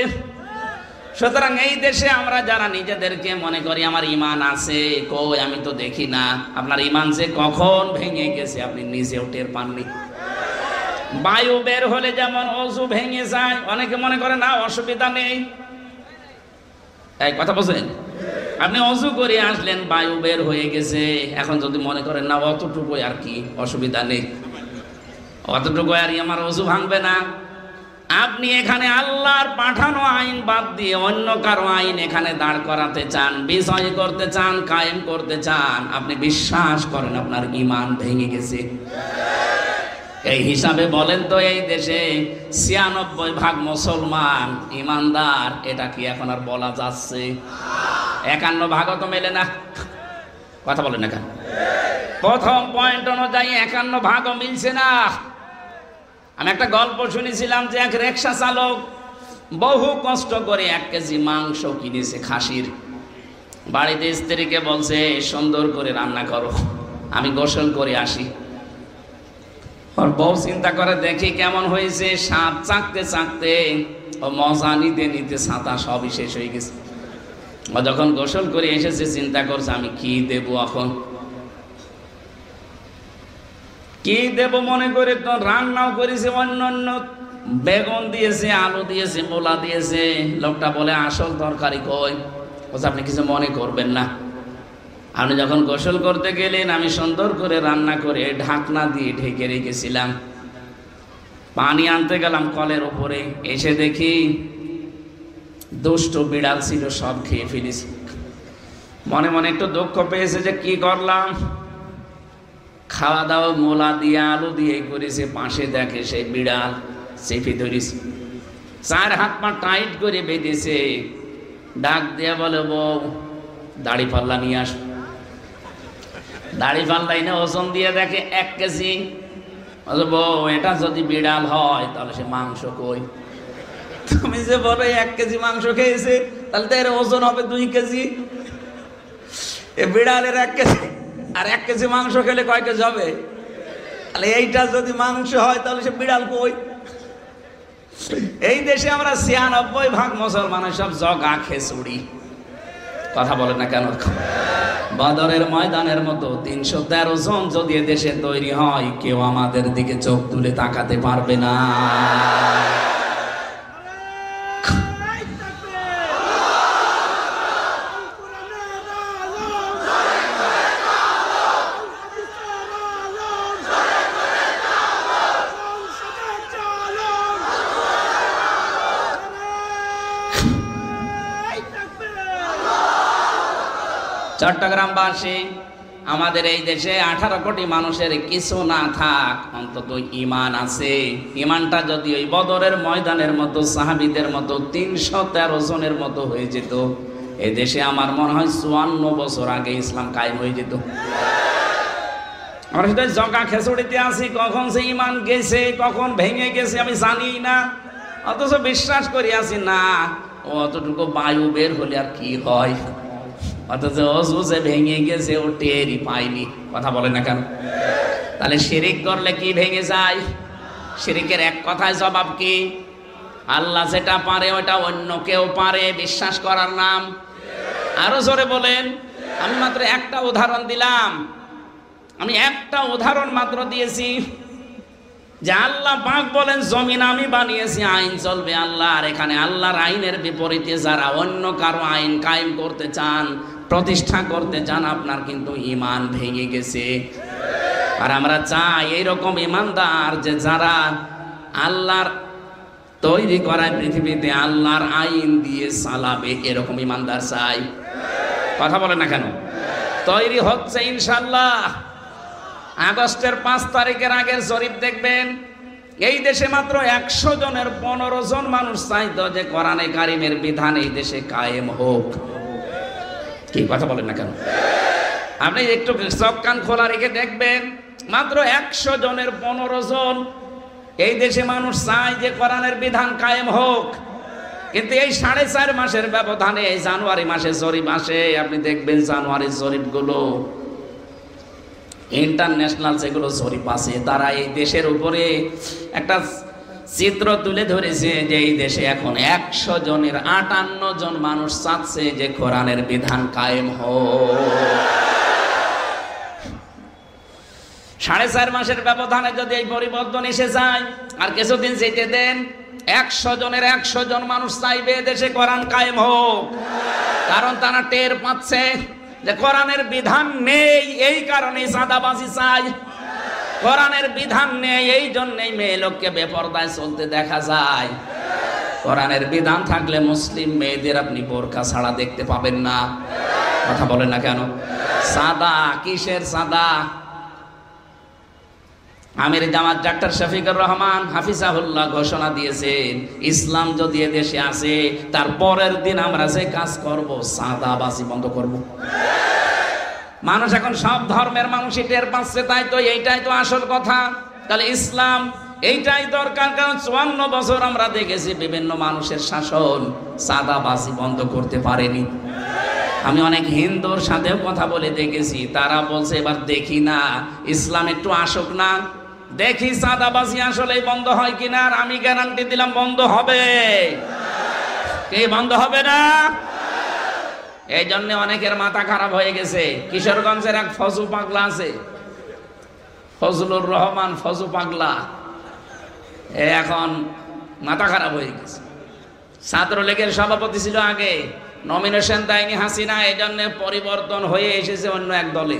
সুতরাং এই দেশে আমরা যারা নিজেদেরকে মনে করি আমার ইমান আছে, কই আমি তো দেখি না। আপনার ইমান যে কখন ভেঙে গেছে আপনি নিজেও টের পাননি। বায়ু বের হলে যেমন অজু ভেঙে যায়, অনেকে মনে করে না অসুবিধা নেই। এই কথা বলছেন, আপনি অজু করে আসলেন, বায়ু বের হয়ে গেছে, এখন যদি মনে করেন না অতটুকু আর কি অসুবিধা নেই, অতটুকু আর আমার অজু ভাঙবে না। আপনি এখানে আল্লাহর পাঠানো আইন বাদ দিয়ে অন্য কারো আইন এখানে দাঁড় করাতে চান, বিজয় করতে চান, কায়েম করতে চান, আপনি বিশ্বাস করেন আপনার ঈমান ভেঙে গেছে। এই হিসাবে বলেন তো, এই দেশে 96% মুসলমান ঈমানদার, এটা কি এখন আর বলা যাচ্ছে? 51% তো মেলে না। কথা বলেন না কেন? প্রথম পয়েন্ট অনুযায়ী 51% মিলছে না। আমি একটা গল্প শুনেছিলাম যে এক রিকশা চালক বহু কষ্ট করে 1 কেজি মাংস কিনেছে খাসির। বাড়িতে স্ত্রীকে বলছে, সুন্দর করে রান্না করো, আমি গোসল করে আসি। ওর বউ চিন্তা করে, দেখি কেমন হয়েছে। স্বাদ চাকতে চাকতে ও মজা নিতে নিতে ছাতা সবই শেষ হয়ে গেছে। ও যখন গোসল করে এসেছে, চিন্তা করছে আমি কি দেব এখন, কি দেব মনে করে তো রান্নাও করেছে, অন্য বেগুন দিয়েছে, আলু দিয়েছে, মোলা দিয়েছে। লোকটা বলে, আসল তরকারি কই? বলছে, আপনি কিছু মনে করবেন না, আপনি যখন গোসল করতে গেলেন আমি সুন্দর করে রান্না করে ঢাকনা দিয়ে ঢেকে রেখেছিলাম। পানি আনতে গেলাম কলের উপরে, এসে দেখি দুষ্ট বিড়াল ছিল, সব খেয়ে ফেলেছে। মনে মনে একটু দুঃখ পেয়েছে যে কি করলাম। খাওয়া দাওয়া মোলা দিয়ে আলু দিয়ে করেছে, পাশে দেখে সেই বিড়াল চেপে ধরেছে, 4 হাত পা টাইট করে বেঁধেছে। ডাক দিয়ে বলে, বউ দাড়ি পাল্লা নিয়ে আস। দাড়ি পাল্লা এনে ওজন দিয়ে দেখে 1 কেজি। বউ, এটা যদি বিড়াল হয় তাহলে সে মাংস কই? তুমি যে বলো 1 কেজি মাংস খেয়েছে, তাহলে তো এর ওজন হবে 2 কেজি। এ বিড়ালের 1 কেজি আর 1 কেজি মাংস খেলে কয় কেজি হবে? তাহলে এইটা যদি মাংস হয় তাহলে সে বিড়াল কই? এই দেশে আমরা 96% মুসলমানের সব জগা খেচুড়ি। কথা বলে না কেন? বদরের ময়দানের মতো 313 জন যদি দেশে তৈরি হয়, কেউ আমাদের দিকে চোখ তুলে তাকাতে পারবে না। চট্টগ্রামবাসী, আমাদের এই দেশে 18 কোটি মানুষের কিছু না থাক, অন্তত ঈমান আছে। ঈমানটা যদি ওই বদরের ময়দানের মতো সাহাবীদের মতো 313 জনের মতো হয়ে যেত, এই দেশে আমার মনে হয় 54 বছর আগে ইসলাম কায়েম হয়ে যেত। আমরা শুধু জগা খেচুড়িতে আছি, কখন সে ঈমান গেছে, কখন ভেঙে গেছে আমি জানি না, অথচ বিশ্বাস করি আছি না অতটুকু বায়ু বের হলে আর কি হয়, অথচ অজু যে ভেঙে গেছে ও টেরই পাইনি। কথা বলে না কেন? তাহলে শিরিক করলে কি ভেঙে যায়? শিরিকের এক কথায় জবাব কি? আল্লাহ যেটা পারে ওটা অন্য কেউ পারে বিশ্বাস করার নাম। আরো জোরে বলেন। আমি মাত্র একটা উদাহরণ দিলাম, আমি একটা উদাহরণ মাত্র দিয়েছি যে আল্লাহ পাক বলেন জমিন আমি বানিয়েছি, আইন চলবে আল্লাহ। আর এখানে আল্লাহর আইনের বিপরীতে যারা অন্য কারো আইন কায়েম করতে চান, প্রতিষ্ঠা করতে চান, আপনার কিন্তু ঈমান ভেঙে গেছে। আর আমরা চাই এইরকম ঈমানদার যে যারা আল্লাহর তৈরি করায় পৃথিবীতে আল্লাহর আইন দিয়ে চালাবে, এরকম ঈমানদার চাই। কথা বলে না কেন? তৈরি হচ্ছে ইনশাআল্লাহ। আগস্টের 5 তারিখের আগের জরিপ দেখবেন, এই দেশে মাত্র 100 জনের 15 জন মানুষ চাইতো যে কোরআনে কারিমের বিধান এই দেশে কায়েম হোক। কি কথা বলেন না কেন? আপনি একটু চোখ কান খোলা রেখে দেখবেন, মাত্র 100 জনের 15 জন এই দেশে মানুষ চায় যে কোরআনের বিধান কায়েম হোক। কিন্তু এই 4.5 মাসের ব্যবধানে এই জানুয়ারি মাসে জরিপ আসে, আপনি দেখবেন জানুয়ারির জরিপগুলো ইন্টারন্যাশনাল যেগুলো জরিপ আছে, তারা এই দেশের উপরে একটা চিত্র তুলে ধরেছে যে এই দেশে এখন 100 জনের 58 জন মানুষ চাচ্ছে যে কোরআনের বিধান কায়েম হোক। 4.5 মাসের ব্যবধানে যদি এই পরিবর্তন এসে যায়, আর কিছুদিন যেতে দেন, 100 জনের 100 জন মানুষ চাইবে দেশে কোরআন কায়েম হোক। কারণ তারা টের পাচ্ছে যে কোরআনের বিধান নেই, এই কারণে চাঁদাবাজি চাই। কোরআনের বিধান নেই, এই জন্যই মেয়ে লোককে বেপরদায় চলতে দেখা যায়। কোরআনের বিধান থাকলে মুসলিম মেয়েদের আপনি বোরকা ছাড়া দেখতে পাবেন না। কথা বলেন না কেন? সাদা কিসের সাদা? আমির জামাত ডাক্তার শফিকুর রহমান হাফিজাহুল্লাহ ঘোষণা দিয়েছেন, ইসলাম যদি এদেশে আসে তার পরের দিন আমরা যে কাজ করব, সাদাবাজি বন্ধ করব। মানুষ এখন সব ধর্মের মানুষই টের পাচ্ছে, তাই তো এইটাই তো আসল কথা। তাহলে ইসলাম এইটাই দরকার, কারণ 54 বছর আমরা দেখেছি বিভিন্ন মানুষের শাসন, সাদাবাজি বন্ধ করতে পারেনি। আমি অনেক হিন্দুর সাথেও কথা বলে দেখেছি, তারা বলছে এবার দেখি না, ইসলাম একটু আসুক না, দেখি সাদাবাজি আসলেই বন্ধ হয় কিনা। আর আমি গ্যারান্টি দিলাম বন্ধ হবে। কি বন্ধ হবে না? এই জন্য অনেকের মাথা খারাপ হয়ে গেছে। কিশোরগঞ্জের এক ফজু পাগলা আছে, ফজলুর রহমান ফজু পাগলা, এখন মাথা খারাপ হয়ে গেছে। ছাত্রলীগের সভাপতি ছিল আগে, নমিনেশন দেয়নি হাসিনা, এই জন্য পরিবর্তন হয়ে এসেছে অন্য এক দলে।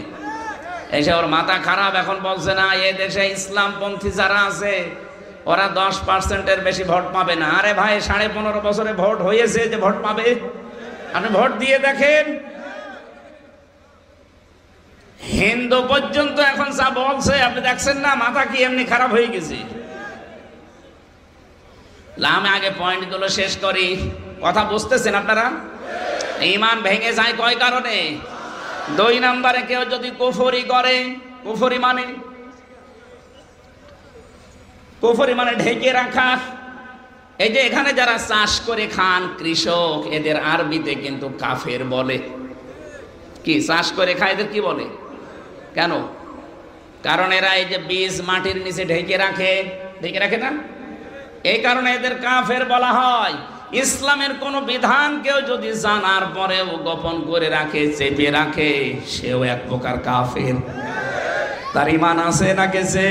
এসে ওর মাথা খারাপ, এখন বলছে না এ দেশে ইসলামপন্থী যারা আছে ওরা 10%-এর বেশি ভোট পাবে না। আরে ভাই, 15.5 বছরে ভোট হয়েছে যে ভোট পাবে? আপনি ভোট দিয়ে দেখেন। হিন্দু পর্যন্ত এখন যা বলছে আপনি দেখছেন না, মাথা কি এমনি খারাপ হয়ে গেছে? আমি আগে পয়েন্টগুলো শেষ করি, কথা বুঝতেছেন আপনারা? ঈমান ভেঙে যায় কয় কারণে? 2 নম্বরে কেউ যদি কুফরি করে, কুফরি মানে ঢেকে রাখা। এই যে এখানে যারা চাষ করে খান, কৃষক, এদের আরবিতে কিন্তু কাফের বলে। কি চাষ করে খায় এদের কি বলে? কেন? কারণ এরা এই যে বীজ মাটির নিচে ঢেকে রাখে না, এই কারণে এদের কাফের বলা হয়। ইসলামের কোন বিধান কেউ যদি জানার পরেও গোপন করে রাখে, চেপে রাখে, সেও এক প্রকার কাফের। তার ঈমান আছে না গেছে?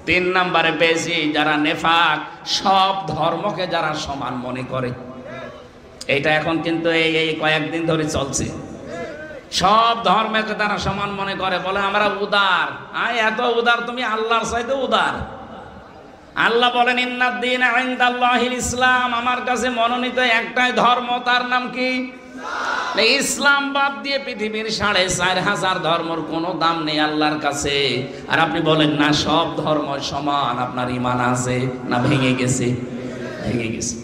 3 নম্বরে বেশি যারা নেফাক, সব ধর্মকে যারা সমান মনে করে। এটা এখন কিন্তু এই কয়েকদিন ধরে চলছে। সব ধর্মকে তারা সমান মনে করে, বলে আমরা উদার। এত উদার তুমি আল্লাহর চাইতে উদার। আল্লাহ বলেন ইন্নাদ-দীনা ইনদাল্লাহিল ইসলাম, আমার কাছে মনোনীত একটাই ধর্ম, তার নাম কি? ইসলাম বাদ দিয়ে পৃথিবীর 4,500 ধর্মের কোনো দাম নেই আল্লাহর কাছে। আর আপনি বলেন না সব ধর্ম সমান, আপনার ঈমান আছে না ভেঙে গেছে? ভেঙে গেছে।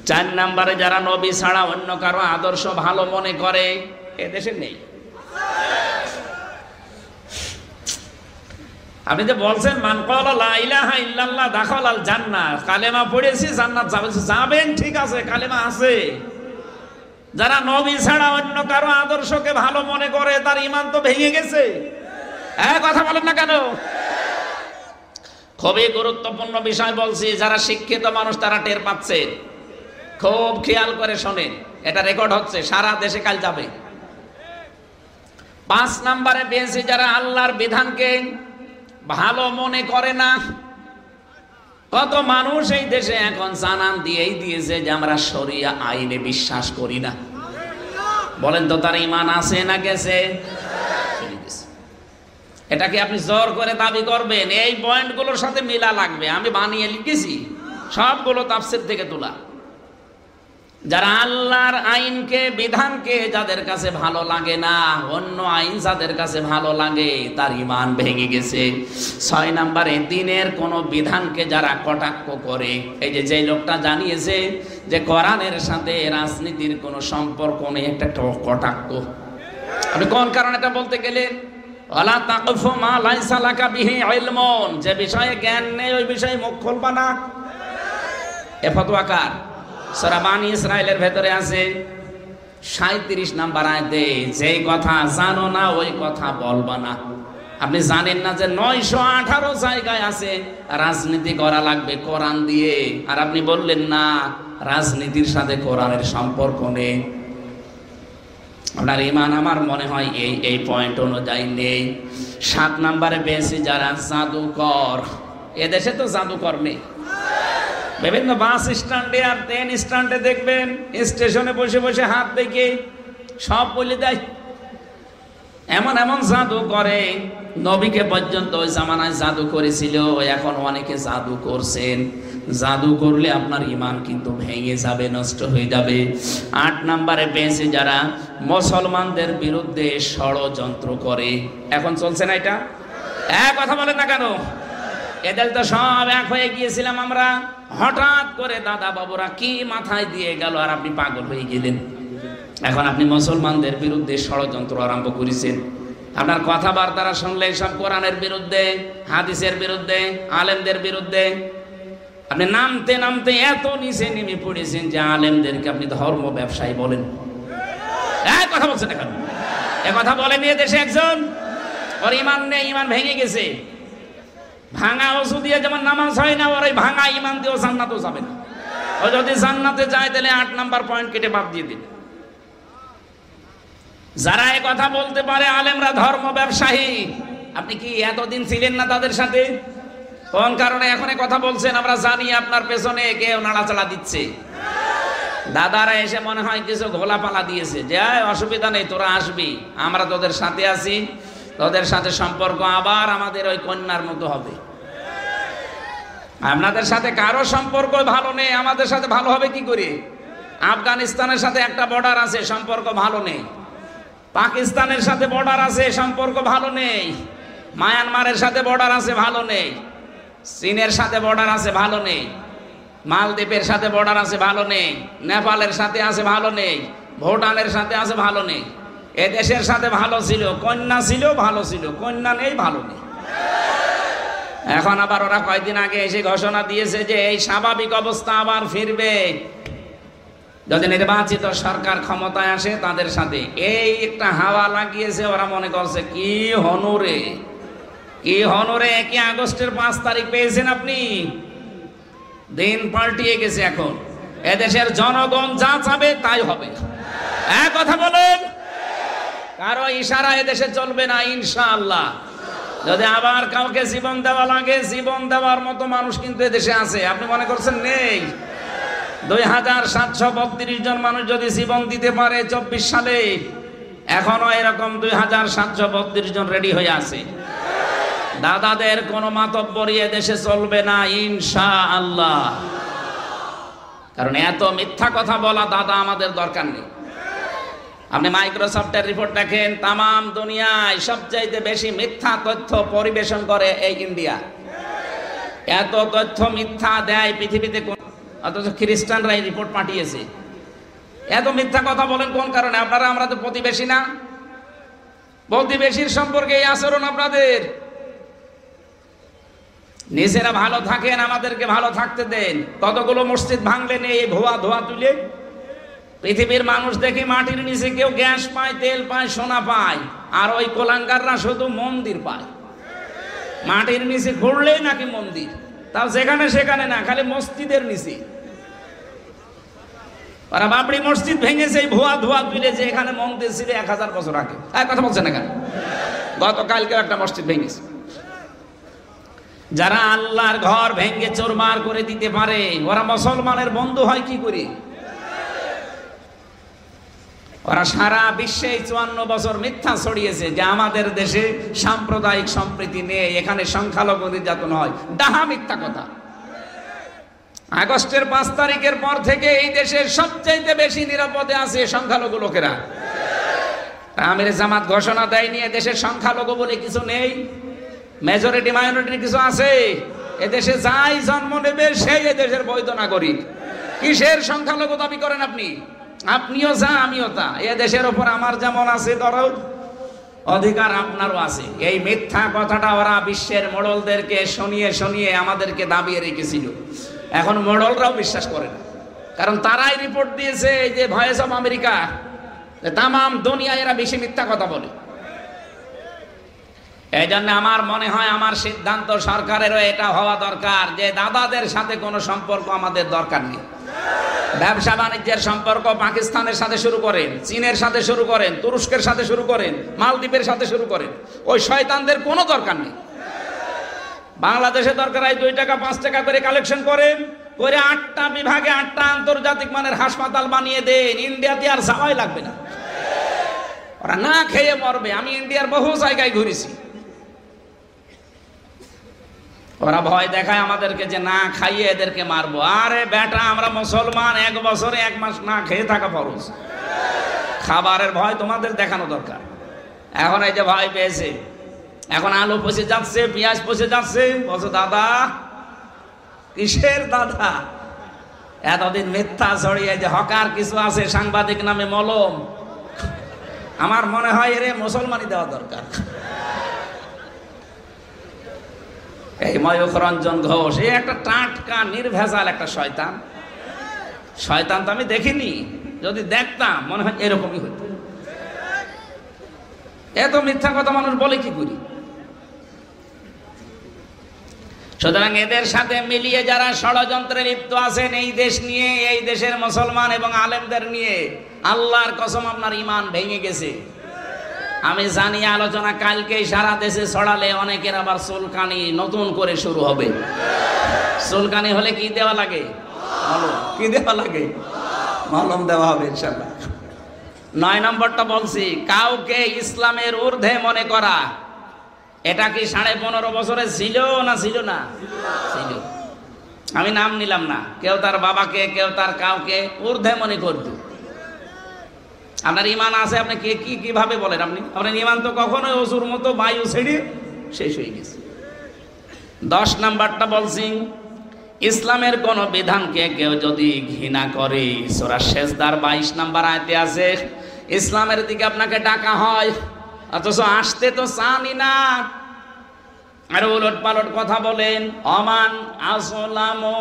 4 নম্বরে যারা নবী ছাড়া অন্য কারো আদর্শ ভালো মনে করে, এদেশে নেই। আপনি যে বলছেন মান ক্বালা লা ইলাহা ইল্লাল্লাহ দাখালাল জান্নাহ, কালেমা পড়েছি জান্নাত যাবেন, ঠিক আছে, কালেমা আছে। যারা নবী ছাড়া অন্য কারো আদর্শকে ভালো মনে করে, তার ঈমান তো ভেঙে গেছে। কথা বলেন না কেন? খুবই গুরুত্বপূর্ণ বিষয় বলছি, যারা শিক্ষিত মানুষ তারা টের পাচ্ছে। খুব খেয়াল করে শোনেন, এটা রেকর্ড হচ্ছে, সারা দেশে কাল যাবে। 5 নম্বরে পেয়েছি যারা আল্লাহর বিধানকে ভালো মনে করে না। কত মানুষ এই দেশে এখন জানান দিয়েই দিয়েছে যে আমরা শরিয়া আইনে বিশ্বাস করি না। বলেন তো তার ঈমান আছে না গেছে? এটাকে আপনি জোর করে দাবি করবেন? এই পয়েন্টগুলোর সাথে মিলা লাগবে। আমি বানিয়ে লিখেছি, সবগুলো তাফসীর থেকে তোলা। যারা আল্লাহর আইনকে বিধানকে যাদের কাছে ভালো লাগে না, অন্য আইন যাদের কাছে ভালো লাগে, তার ঈমান ভেঙে গেছে। 6 নম্বরে দ্বীনের কোন বিধানকে যারা কটাক্ষ করে, এই যে লোকটা জানিয়েছে যে কোরআনের সাথে রাজনীতির কোনো সম্পর্ক নেই, একটা কটাক্ষ। আপনি কোন কারণে এটা বলতে গেলেন? ওয়ালা তাকফু মা লাইসা লাকা বিহি ইলমুন, যে বিষয়ে জ্ঞান নেই ওই বিষয়ে মুখ খুলবা না। এ ফতোয়া কার? সূরা বানী ইসরাইলের ভেতরে আছে 37 নম্বর আয়াতে, যেই কথা জানো না ওই কথা বলবা না। আপনি জানেন না যে 918 জায়গায় আছে রাজনীতি করা লাগবে কোরআন দিয়ে, আর আপনি বললেন না রাজনীতির সাথে কোরআনের সম্পর্ক নেই। আপনার ঈমান আমার মনে হয় এই পয়েন্ট অনুযায়ী নেই। 7 নম্বরে পেয়েছি যারা জাদুকর। এদেশে তো জাদুকর নেই। বিভিন্ন বাস স্ট্যান্ডে আর ট্রেন স্ট্যান্ডে দেখবেন স্টেশনে বসে বসে হাত দেখে সব বলে দেয়। এমন এমন জাদু করে, নবীকে পর্যন্ত ওই জামানায় জাদু করেছিল, এখন অনেকে জাদু করছেন। জাদু করলে আপনার ঈমান কিন্তু ভেঙে যাবে, নষ্ট হয়ে যাবে। 8 নম্বরে পেয়েছে যারা মুসলমানদের বিরুদ্ধে ষড়যন্ত্র করে। এখন চলছে না এটা? কথা বলেন না কেন? এদের তো সব এক হয়ে গিয়েছিলাম আমরা, হঠাৎ করে দাদা বাবুরা কি মাথায় দিয়ে গেল আর আপনি পাগল হয়ে গেলেন। এখন আপনি মুসলমানদের বিরুদ্ধে ষড়যন্ত্র আরম্ভ করেছেন। আপনার কথাবার্তা শুনলে সব কোরআনের বিরুদ্ধে, হাদিসের বিরুদ্ধে, আলেমদের বিরুদ্ধে। আপনি নামতে নামতে এত নিচে নেমে পড়েছেন যে আলেমদেরকে আপনি ধর্ম ব্যবসায়ী বলেন। কথা বলছেন এখন? কথা বলেন এ দেশে একজন? ওর ঈমান নেই, ঈমান ভেঙে গেছে। ভাঙা ওযু দিয়ে যেমন নামাজ হয় না, ওর ওই ভাঙা ঈমান দিয়েও জান্নাতেও যাবে না। ও যদি জান্নাতে যায় তাহলে 8 নম্বর পয়েন্ট কেটে বাদ দিয়ে দিন। যারা এই কথা বলতে পারে আলেমরা ধর্ম ব্যবসায়ী, আপনি কি এতদিন ছিলেন না তাদের সাথে? কোন কারণে এখন কথা বলছেন? আমরা জানি আপনার পেছনে কেউ নাড়াচাড়া দিচ্ছে। দাদারা এসে মনে হয় কিছু ঘোলাপালা দিয়েছে যে অসুবিধা নেই, তোরা আসবি, আমরা তোদের সাথে আছি, তোদের সাথে সম্পর্ক আবার আমাদের ওই কন্যার মতো হবে। আপনাদের সাথে কারো সম্পর্ক ভালো নেই, আমাদের সাথে ভালো হবে কি করে? আফগানিস্তানের সাথে একটা বর্ডার আছে, সম্পর্ক ভালো নেই। পাকিস্তানের সাথে বর্ডার আছে, সম্পর্ক ভালো নেই। মায়ানমারের সাথে বর্ডার আছে, ভালো নেই। চীনের সাথে বর্ডার আছে, ভালো নেই। মালদ্বীপের সাথে বর্ডার আছে, ভালো নেই। নেপালের সাথে আছে, ভালো নেই। ভুটানের সাথে আছে, ভালো নেই। এ দেশের সাথে ভালো ছিল, কন্যা ছিল, ভালো ছিল, কন্যা নেই, ভালো নেই। এখন আবার ওরা কয়েকদিন আগে এসে ঘোষণা দিয়েছে যে এই স্বাভাবিক অবস্থা আবার ফিরবে যদি নির্বাচিত সরকার ক্ষমতায় আসে তাদের সাথে। এই একটা হাওয়া লাগিয়েছে, ওরা মনে করছে কি হনুরে, কি হনুরে। কি আগস্টের 5 তারিখ পেয়েছেন আপনি? দিন পাল্টিয়ে গেছে। এখন এদেশের জনগণ যা চাবে তাই হবে। কথা বলেন, কারো ইশারা এদেশে চলবে না ইনশাআল্লাহ। যদি আবার কাউকে জীবন দেওয়া লাগে, জীবন দেওয়ার মতো মানুষ কিন্তু এদেশে আছে। আপনি মনে করছেন নেই? 2732 জন মানুষ যদি জীবন দিতে পারে 24 সালে, এখনো এরকম 2732 জন রেডি হয়ে আছে। দাদাদের কোনো মাতব্বরি দেশে চলবে না ইনশাআল্লাহ। কারণ এত মিথ্যা কথা বলা দাদা আমাদের দরকার নেই। আপনি মাইক্রোসফটের রিপোর্ট দেখেন, তামাম দুনিয়ায় সবচাইতে বেশি মিথ্যা তথ্য পরিবেশন করে এই ইন্ডিয়া। এত তথ্য মিথ্যা দেয় পৃথিবীতে, অথচ খ্রিস্টানরা এই রিপোর্ট পাঠিয়েছে। এত মিথ্যা কথা বলেন কোন কারণে? আপনারা, আমরা তো প্রতিবেশী না? প্রতিবেশীর সম্পর্কে এই আচরণ আপনাদের। নিজেরা ভালো থাকেন, আমাদেরকে ভালো থাকতে দেন। কতগুলো মসজিদ ভাঙলেন এই ধোয়া ধোয়া তুলে। পৃথিবীর মানুষ দেখি মাটির নিচে কেউ গ্যাস পায়, তেল পায়, সোনা পায়, আর ওই কোলাঙ্গাররা শুধু মন্দির পায়। মাটির নিচে ঘুরলেই নাকি মন্দির, তাও যেখানে সেখানে না, খালি মসজিদের নিচে। ওরা বাবরি মসজিদ ভেঙেছে ভুয়া ধোয়া তুলে, যে এখানে মন্দির ছিল 1000 বছর আগে। কথা বলছেন না কেন? গতকালকে একটা মসজিদ ভেঙেছে। যারা আল্লাহর ঘর ভেঙে চোরমার করে দিতে পারে, ওরা মুসলমানের বন্ধু হয় কি করে? ওরা সারা বিশ্বে 54 বছর মিথ্যা ছড়িয়েছে যে আমাদের দেশে সাম্প্রদায়িক সম্প্রীতি নেই, এখানে সংখ্যালঘু নির্যাতন হয়। ডাহা মিথ্যা কথা। আগস্টের 5 তারিখের পর থেকে এই দেশের সবচেয়ে বেশি নিরাপদে আছে সংখ্যালঘু লোকেরা। আমির জামাত ঘোষণা দেয়নি এদেশের সংখ্যালঘু বলে কিছু নেই, মেজরিটি মাইনরিটি কিছু আছে। এদেশে যাই জন্ম নেবে সেই এদেশের বৈধ নাগরিক। কিসের সংখ্যালঘু দাবি করেন আপনি? আপনিও যা, আমিও তা। এ দেশের ওপর আমার যেমন আছে দরদ, অধিকার আপনারও আছে। এই মিথ্যা কথাটা ওরা বিশ্বের মোড়লদেরকে শুনিয়ে শুনিয়ে আমাদেরকে দাবিয়ে রেখেছিল। এখন মোড়লরাও বিশ্বাস করে না, কারণ তারাই রিপোর্ট দিয়েছে এই যে ভয়েস অফ আমেরিকা, তামাম দুনিয়া এরা বেশি মিথ্যা কথা বলে। এই জন্য আমার মনে হয় আমার সিদ্ধান্ত সরকারেরও এটা হওয়া দরকার যে দাদাদের সাথে কোনো সম্পর্ক আমাদের দরকার নেই। ব্যবসা বাণিজ্যের সম্পর্ক পাকিস্তানের সাথে শুরু করেন, চীনের সাথে শুরু করেন, তুরস্কের সাথে শুরু করেন, মালদ্বীপের সাথে শুরু করেন। ওই শয়তানদের কোনো দরকার নেই। বাংলাদেশে দরকার হয় 2 টাকা 5 টাকা করে কালেকশন করেন, করে 8টা বিভাগে 8টা আন্তর্জাতিক মানের হাসপাতাল বানিয়ে দেন। ইন্ডিয়াতে আর যাওয়াই লাগবে না, ওরা না খেয়ে মরবে। আমি ইন্ডিয়ার বহু জায়গায় ঘুরেছি। ওরা ভয় দেখায় আমাদেরকে যে না খাইয়ে এদেরকে মারবো। আরে বেটা, আমরা মুসলমান, 1 বছরে 1 মাস না খেয়ে থাকা ফরজ। খাবারের ভয় তোমাদের দেখানো দরকার। এখন এই যে ভয় পেয়েছে, এখন আলু পচে যাচ্ছে, পেঁয়াজ পচে যাচ্ছে, বলছে দাদা। কিসের দাদা? এতদিন মিথ্যা ছড়িয়ে যে হকার কিছু আছে সাংবাদিক নামে মলম, আমার মনে হয় এর মুসলমানই দেওয়া দরকার। এই ময়ূখ রঞ্জন ঘোষ, এই একটা টাটকা নির্ভেজাল একটা শয়তান। শয়তান তো আমি দেখিনি, যদি দেখতাম মনে হয় এরকমই হতো। এত মিথ্যা কথা মানুষ বলে কি করি? সুতরাং এদের সাথে মিলিয়ে যারা ষড়যন্ত্রে লিপ্ত আছেন এই দেশ নিয়ে, এই দেশের মুসলমান এবং আলেমদের নিয়ে, আল্লাহর কসম আপনার ঈমান ভেঙে গেছে। আমি জানি আলোচনা কালকেই সারা দেশে ছড়ালে অনেকের আবার চুলকানি নতুন করে শুরু হবে। চুলকানি হলে কি দেওয়া লাগে? কি দেওয়া লাগে? মলম দেওয়া হবে ইনশাআল্লাহ। 9 নম্বরটা বলছি, কাউকে ইসলামের ঊর্ধ্বে মনে করা। এটা কি 15.5 বছরে ছিল না ছিল না? ছিল। আমি নাম নিলাম না, কেউ তার বাবাকে, কেউ তার কাউকে ঊর্ধ্বে মনে করত। আপনার ঈমান আছে, আপনি কিভাবে বলেন? আপনার ঈমান তো কখনোই অসুর মতো বায়ু ছেড়ে শেষ হয়ে গেছে। 10 নাম্বারটা বলছি, ইসলামের কোন বিধানকে কেউ যদি ঘৃণা করে, সূরা সেজদার 22 নাম্বার আয়াতে আছে, ইসলামের দিকে আপনাকে ডাকা হয় অথচ আসতে তো চানি না, আর উলট পালট কথা বলেন। অমান আসলামু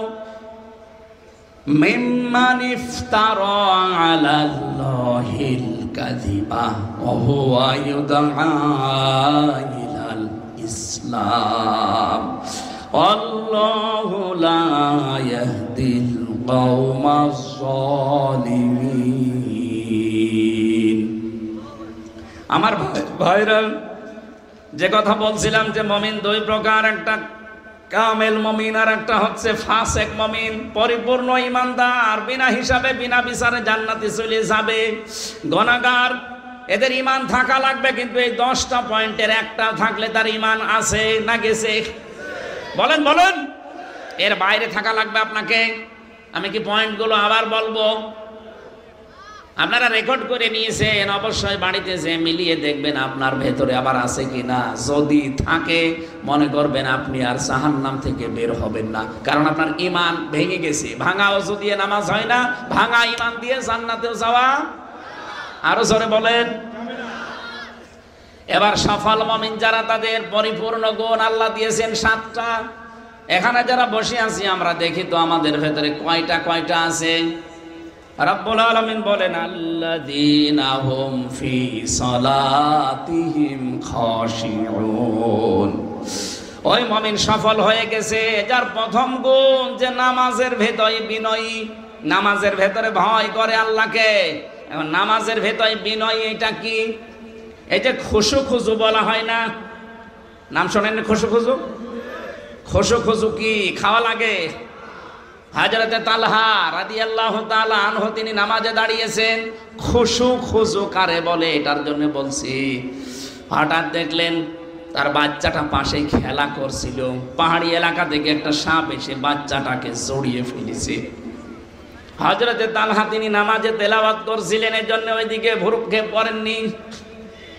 মিম্মান ইফতারা আলাল্লাহিল কাযিবা ওয়া হুয়া ইউদআ ইলাল ইসলাম আল্লাহু লা ইয়াহদিল কওমাজ যালিমিন। আমার ভাইরা, যে কথা বলছিলাম যে মুমিন 2 প্রকার, একটা কামেল মুমিন আর একটা হচ্ছে ফাসেক মুমিন। পরিপূর্ণ ঈমানদার, বিনা হিসাবে বিনা বিচারে জান্নাতে চলে যাবে। গুনাহগার, এদের ঈমান থাকা লাগবে, কিন্তু এই 10টা পয়েন্টের একটা থাকলে তার ঈমান আছে না গেছে? বলেন বলেন, এর বাইরে থাকা লাগবে আপনাকে। আমি কি পয়েন্টগুলো আবার বলবো? আপনারা রেকর্ড করে নিয়েছেন, অবশ্যই বাড়িতে যে মিলিয়ে দেখবেন আপনার ভেতরে আবার আছে কিনা। যদি থাকে মনে করবেন আপনি আর জাহান্নাম থেকে বের হবেন না, কারণ আপনার ঈমান ভেঙে গেছে। ভাঙা ওযু দিয়ে নামাজ হয় না, ভাঙা ঈমান দিয়ে জান্নাতেও যাওয়া। আরো জোরে বলেন। এবার সফল মুমিন যারা, তাদের পরিপূর্ণ গুণ আল্লাহ দিয়েছেন 7টা। এখানে যারা বসে আছি আমরা দেখি তো আমাদের ভেতরে কয়টা আছে? রব্বুল আলামিন বলেন আল্লাযীনা হুম ফি সালাতিহিম খাশিউন। ওই মুমিন সফল হয়ে গেছে যার প্রথম গুণ যে নামাজের ভেতরে বিনয়ী, নামাজের ভেতরে ভয় করে আল্লাহকে। এখন নামাজের ভেতরে বিনয়ী এটা কি? এই যে খুশু খুজু বলা হয় না, নাম শোনেন খুশু খুজু? খুশু খুজু কি খাওয়া লাগে? হযরতে তালহা রাদিয়াল্লাহু তাআলা আনহু তিনি নামাজে দাঁড়িয়েছেন, খুশু খুজু কারে বলে এটার জন্য বলছি। হঠাৎ দেখলেন তার বাচ্চাটা পাশে খেলা করছিল, পাহাড়ি এলাকা থেকে একটা সাপ এসে বাচ্চাটাকে জড়িয়ে ফেলেছে। হযরতে তালহা তিনি নামাজে তেলাওয়াত করছিলেন, এর জন্য ওইদিকে ভ্রুক্ষেপ করেননি।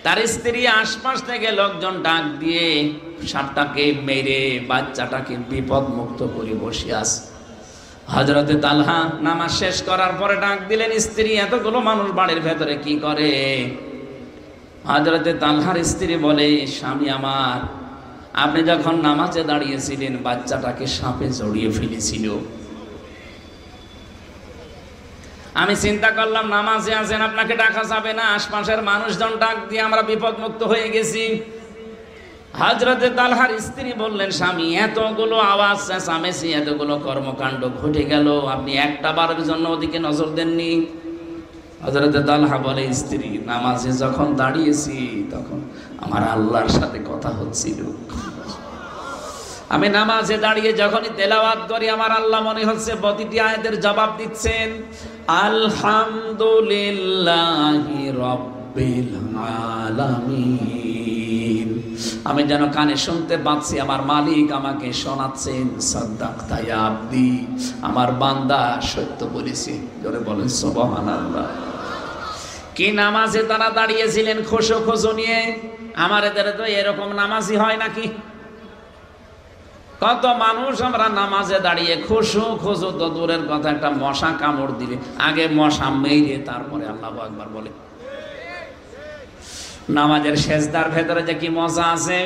তার স্ত্রী আশপাশ থেকে লোকজন ডাক দিয়ে সাপটাকে মেরে বাচ্চাটাকে বিপদ মুক্ত করে বসে আছে। হযরতে তালহা নামাজ শেষ করার পরে ডাক দিলেন, স্ত্রী এতগুলো মানুষ বাড়ির ভেতরে কি করে? হযরতে তালহার স্ত্রী বলে, স্বামী আমার, আপনি যখন নামাজে দাঁড়িয়েছিলেন বাচ্চাটাকে সাপে জড়িয়ে ফেলেছিল। আমি চিন্তা করলাম নামাজে আছেন, আপনাকে ডাকা যাবে না, আশপাশের মানুষজন ডাক দিয়ে আমরা বিপদ মুক্ত হয়ে গেছি। হযরতে তালহার স্ত্রী বললেন, স্বামী এতগুলো আওয়াজ চেঁচামেচি এতগুলো কর্মকাণ্ড ঘটে গেল, আপনি একটা বারের জন্য ওদিকে নজর দেননি? হযরতে তালহা বলে, স্ত্রী নামাজে যখন দাঁড়িয়েছি তখন আমার আল্লাহর সাথে কথা হচ্ছিল। আমি নামাজে দাঁড়িয়ে যখনই তেলাওয়াত করি আমার আল্লাহ মনে হচ্ছে প্রতিটি আয়াতের জবাব দিচ্ছেন। আলহামদুলিল্লাহি রাব্বিল আলামিন। আমি যেন কানে শুনতে পাচ্ছি আমার মালিক আমাকে শোনাচ্ছেন, সাদ্দাকতা ইয়া আবদি, আমার বান্দা সত্য বলেছে। জোরে বলেন সুবহানাল্লাহ। কি নামাজে তারা দাঁড়িয়েছিলেন খুশু খুশু নিয়ে। আমার এদের তো এরকম নামাজই হয় নাকি? কত মানুষ আমরা নামাজে দাঁড়িয়ে খুশু খুশু তো দূরের কথা, একটা মশা কামড় দিলে আগে মশা মেরে তারপরে আল্লাহু আকবার বলে। নামাজের সেজদার ভেতরে যে কি মজা আছে,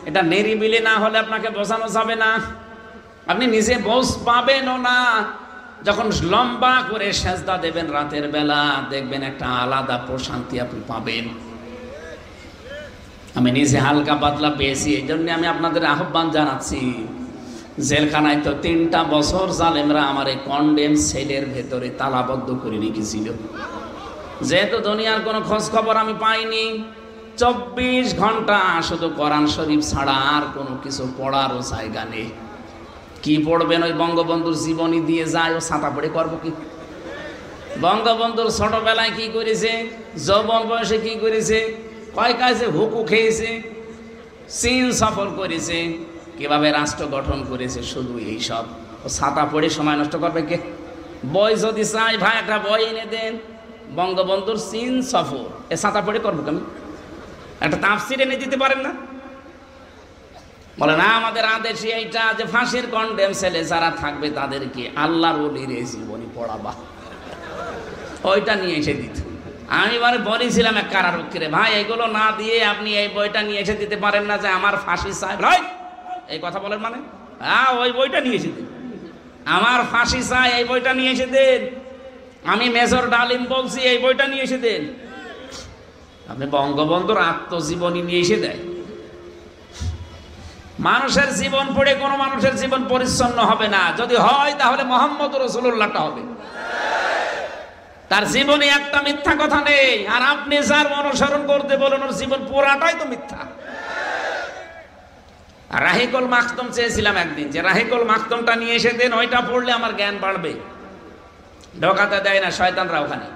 এটা নিরিবিলি না হলে আপনাকে বোঝানো যাবে না। আপনি নিজে বোঝ পাবেনও না। যখন লম্বা করে সেজদা দেবেন রাতের বেলা, দেখবেন একটা আলাদা প্রশান্তি আপনি পাবেন। আমি নিজে হালকা পাতলা পেয়েছি, এই জন্য আমি আপনাদের আহ্বান জানাচ্ছি। জেলখানায় তো 3টা বছর জালেমরা আমার এই কন্ডেম সেলের ভেতরে তালাবদ্ধ করে রেখেছিল। যেহেতু দুনিয়ার কোনো খোঁজ খবর আমি পাইনি, 24 ঘন্টা শুধু কোরআন শরীফ ছাড়া আর কোনো কিছু পড়ারও জায়গা নেই। কি পড়বেন? ওই বঙ্গবন্ধুর জীবনী দিয়ে যায়, ও ছাতা পড়ে করবো কি? বঙ্গবন্ধুর ছোটবেলায় কি করেছে, যৌবন বয়সে কি করেছে, কয় কাজে হুকু খেয়েছে, চীন সফর করেছে, কিভাবে রাষ্ট্র গঠন করেছে, শুধু এই সব। ও ছাতা পড়ে সময় নষ্ট করবে কে? বই যদি চাই ভাই একটা বই এনে দেন, বঙ্গবন্ধুর চীন সফর, এ ছাতা পড়ে করবো কেন? একটা তাফসির এনে দিতে পারেন না? বলে না আমাদের আদেশে এইটা যে ফাঁসির কন্ডেম সেলে যারা থাকবে তাদেরকে আল্লাহর ওলির এই জীবনী পড়াবা, ওইটা নিয়ে এসে দিত। আমি মানে বলেছিলাম এক কারারক্ষীরে, ভাই এগুলো না দিয়ে আপনি এই বইটা নিয়ে এসে দিতে পারেন না যে আমার ফাঁসি চাই? ভাই এই কথা বলেন মানে? হ্যাঁ, ওই বইটা নিয়ে এসে দিন, আমার ফাঁসি চাই, এই বইটা নিয়ে এসে দেন। আমি মেজর ডালিম বলছি, এই বইটা নিয়ে এসে দেন। আপনি বঙ্গবন্ধুর আত্মজীবনী নিয়ে এসে দেয়। মানুষের জীবন পড়ে কোনো মানুষের জীবন পরিচ্ছন্ন হবে না। যদি হয় তাহলে মুহাম্মদ রাসূলুল্লাহটা হবে। তার জীবনে একটা মিথ্যা কথা নেই। আর আপনি যার অনুসরণ করতে বলেন ওর জীবন পুরাটাই তো মিথ্যা। রাহিকুল মাখতুম চেয়েছিলাম একদিন, যে রাহিকুল মাখতুমটা নিয়ে এসে দেন, ওইটা পড়লে আমার জ্ঞান বাড়বে। ঢোকাতে দেয় না শয়তানরা ওখানে।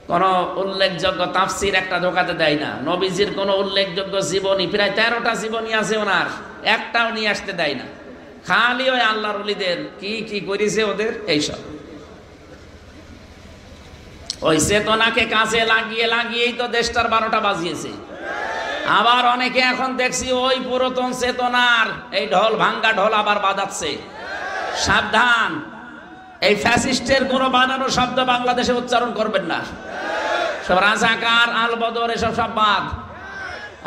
কোন উল্লেখযোগ্য তাফসির একটা ঢোকাতে দেয় না। নবীজির কোন উল্লেখযোগ্য জীবনী, প্রায় 13টা জীবনী আছে ওনার, একটাও নিয়ে আসতে দেয় না। খালি ওই আল্লাহর ওলিদের কি কি করেছে ওদের এইসব। ওই চেতনাকে কাজে লাগিয়ে লাগিয়েই তো দেশটার 12টা বাজিয়েছে। আবার অনেকে এখন দেখছি ওই পুরাতন চেতনার এই ঢোল, ভাঙ্গা ঢোল আবার বাজাচ্ছে। সাবধান, এই ফ্যাসিস্টের কোনো বানানো শব্দ বাংলাদেশে উচ্চারণ করবেন না। সব রাজাকার, আল বদর এসব সব বাদ।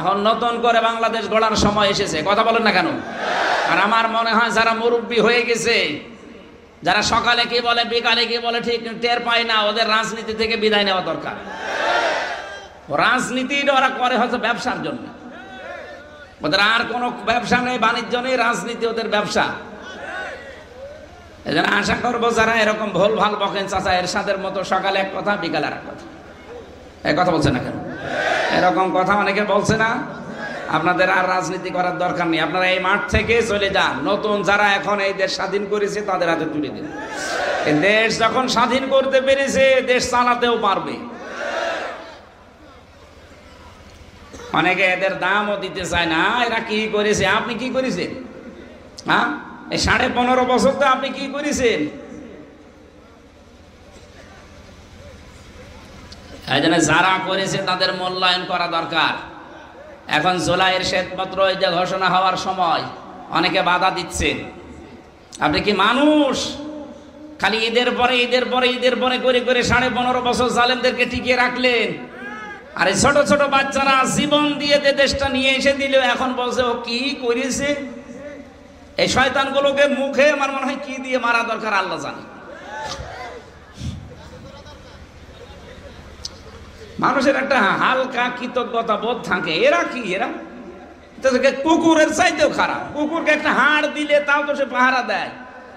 এখন নতুন করে বাংলাদেশ গড়ার সময় এসেছে। কথা বলেন না কেন? আর আমার মনে হয় যারা মুরব্বী হয়ে গেছে, যারা সকালে কি বলে বিকালে কি বলে ঠিক টের পায় না, ওদের রাজনীতি থেকে বিদায় নেওয়া দরকার। রাজনীতি ওরা করে হচ্ছে ব্যবসার জন্য, ওদের আর কোনো ব্যবসা নেই, বাণিজ্য নেই, রাজনীতি ওদের ব্যবসা। এজন্য আশা করবো যারা এরকম ভুল ভাল বকেন চাচা এরশাদের মতো সকালে এক কথা বিকালে আর এক কথা, এই কথা বলছে না কেন? এরকম কথা অনেকে বলছে না। আপনাদের আর রাজনীতি করার দরকার নেই, আপনারা এই মাঠ থেকে চলে যান। নতুন যারা এখন এই দেশ স্বাধীন করেছে তাদের হাতে তুলে দিন। এই দেশ যখন স্বাধীন করতে পেরেছে দেশ চালাতেও পারবে। অনেকে এদের দামও দিতে চায় না, এরা কি করেছে, আপনি কি করেছেন? হ্যাঁ, এই 15.5 বছর তো আপনি কি করেছেন? এই জন্য যারা করেছে তাদের মূল্যায়ন করা দরকার। এখন জুলাইয়ের শ্বেতপত্র এই যে ঘোষণা হওয়ার সময় অনেকে বাধা দিচ্ছেন। আপনি কি মানুষ? খালি ঈদের পরে ঈদের পরে ঈদের পরে করে করে 15.5 বছর জালেমদেরকে টিকিয়ে রাখলেন। আর এই ছোট ছোট বাচ্চারা জীবন দিয়ে দেশটা নিয়ে এসে দিল, এখন বলছে ও কি করেছে। এই শয়তানগুলোকে মুখে আমার মনে হয় কি দিয়ে মারা দরকার আল্লাহ জানে। মানুষের একটা হালকা কৃতজ্ঞতা বোধ থাকে। এরা কি, এরা কুকুরের চাইতেও খারাপ। কুকুরকে একটা হাড় দিলে তাও তো সে পাহারা দেয়,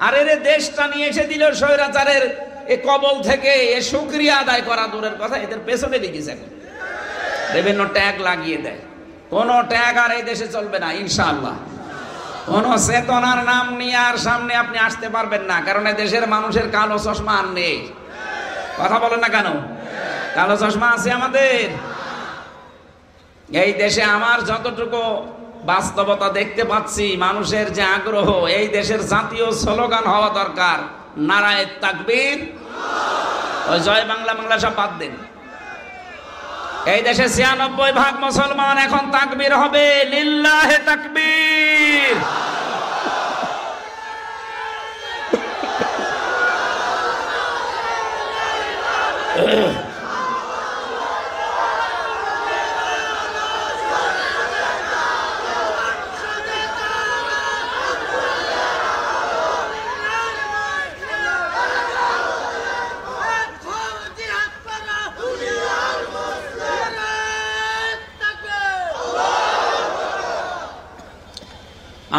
আর এর দেশটা নিয়ে এসে দিল স্বৈরাচারের এ কবল থেকে। এ শুকরিয়া আদায় করা দূরের কথা, এদের পেছনে লেগেছে এখন বিভিন্ন ট্যাগ লাগিয়ে দেয়। কোন ট্যাগ আর এই দেশে চলবে না ইনশাআল্লাহ। কোন চেতনার নাম নিয়ে আর সামনে আপনি আসতে পারবেন না, কারণ এই দেশের মানুষের কালো চশমা আর নেই। কথা বলেন না কেন? কালো চশমা আছে আমাদের এই দেশে। আমার যতটুকু বাস্তবতা দেখতে পাচ্ছি, মানুষের যে আগ্রহ, এই দেশের জাতীয় স্লোগান হওয়া দরকার নারায়ে তাকবীর। ওই জয় বাংলা বাংলা সব বাদ দেন। এই দেশে 96% মুসলমান, এখন তাকবীর হবে লিল্লাহে তাকবীর।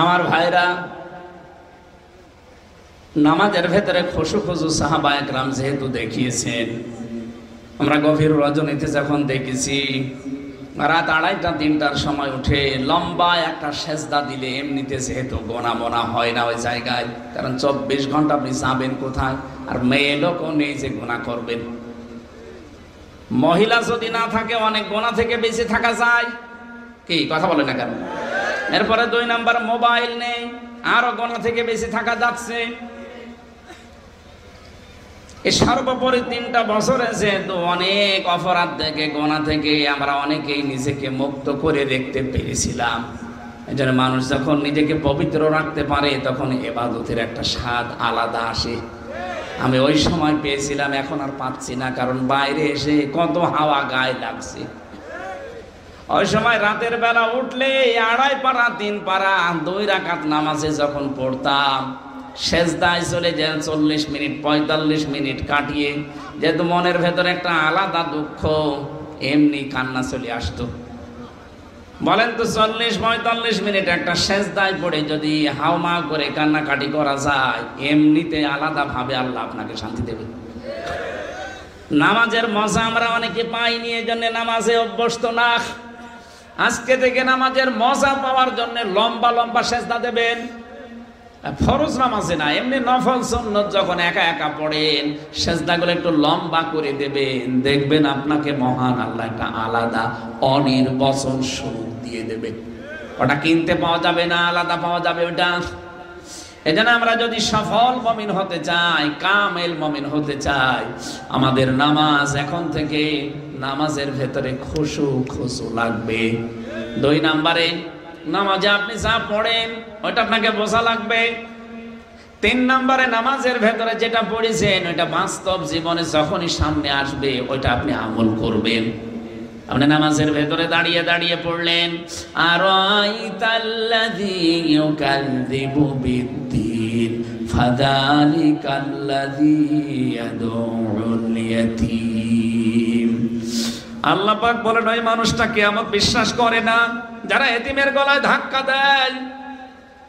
আমার ভাইরা, নামাজের ভেতরে খুশু খুশু সাহাবায়ে কেরাম যেহেতু দেখিয়েছেন, আমরা গভীর রজনীতে যখন দেখেছি রাত 2:30-3টার সময় উঠে লম্বা একটা সেজদা দিলে এমনিতে যেহেতু গোনা মোনা হয় না ওই জায়গায়, কারণ 24 ঘন্টা আপনি যাবেন কোথায়, আর মেয়ে লোকও নেই যে গোনা করবেন। মহিলা যদি না থাকে অনেক গোনা থেকে বেঁচে থাকা যায়। কি কথা বলে না কেন? এরপরে 2 নাম্বার মোবাইল নেই, আরো গোনা থেকে বেঁচে থাকা যাচ্ছে। এই সর্বোপরি 3টা বছরে যেহেতু অনেক অপরাধ থেকে গোনা থেকে আমরা অনেকেই নিজেকে মুক্ত করে রাখতে পেরেছিলাম। এই জন্য মানুষ যখন নিজেকে পবিত্র রাখতে পারে তখন ইবাদতের একটা স্বাদ আলাদা আসে। আমি ওই সময় পেয়েছিলাম, এখন আর পাচ্ছি না, কারণ বাইরে এসে কত হাওয়া গায়ে লাগছে। ওই সময় রাতের বেলা উঠলে 2.5 পারা 3 পারা 2 রাকাত নামাজে যখন পড়তাম, সেজদায় চলে যায় 40 মিনিট 45 মিনিট কাটিয়ে, যেহেতু মনের ভেতরে একটা আলাদা দুঃখ, এমনি কান্না চলে আসতো। বলেন তো 40-45 মিনিট একটা সেজদায় পড়ে যদি হাওমা করে কান্নাকাটি করা যায়, এমনিতে আলাদা ভাবে আল্লাহ আপনাকে শান্তি দেবে। নামাজের মজা আমরা অনেকে পাইনি, এই জন্য নামাজে অভ্যস্ত না। আজকে থেকে নামাজের মজা পাওয়ার জন্য লম্বা লম্বা সেজদা দেবেন। ফরজ নামাজে না, এমনি নফল সুন্নত যখন একা একা পড়েন সেজদাগুলো একটু লম্বা করে দেবেন, দেখবেন আপনাকে মহান আল্লাহ একটা আলাদা অনির্বচন সুখ দিয়ে দেবে। ওটা কিনতে পাওয়া যাবে না, আলাদা পাওয়া যাবে ওটা। এজন্য আমরা যদি সফল মুমিন হতে চাই, কামেল মুমিন হতে চাই, আমাদের নামাজ এখন থেকে নামাজের ভেতরে খুশু খুশু লাগবে। 2 নাম্বারে নামাজে আপনি যা পড়েন ওইটা আপনাকে বোঝা লাগবে। 3 নাম্বারে নামাজের ভেতরে যেটা পড়েছেন ওইটা বাস্তব জীবনে যখনই সামনে আসবে ওইটা আপনি আমল করবেন। আপনি নামাজের ভেতরে দাঁড়িয়ে দাঁড়িয়ে পড়লেন, আরাইতাল্লাযী ইউকাযযিবু বিদ্দীন ফাযালিকাল্লাযী ইয়াদউল ইয়াতীম। আল্লাহ পাক বলেন ওই মানুষটা কিয়ামত বিশ্বাস করে না যারা এতিমের গলায় ধাক্কা দেয়।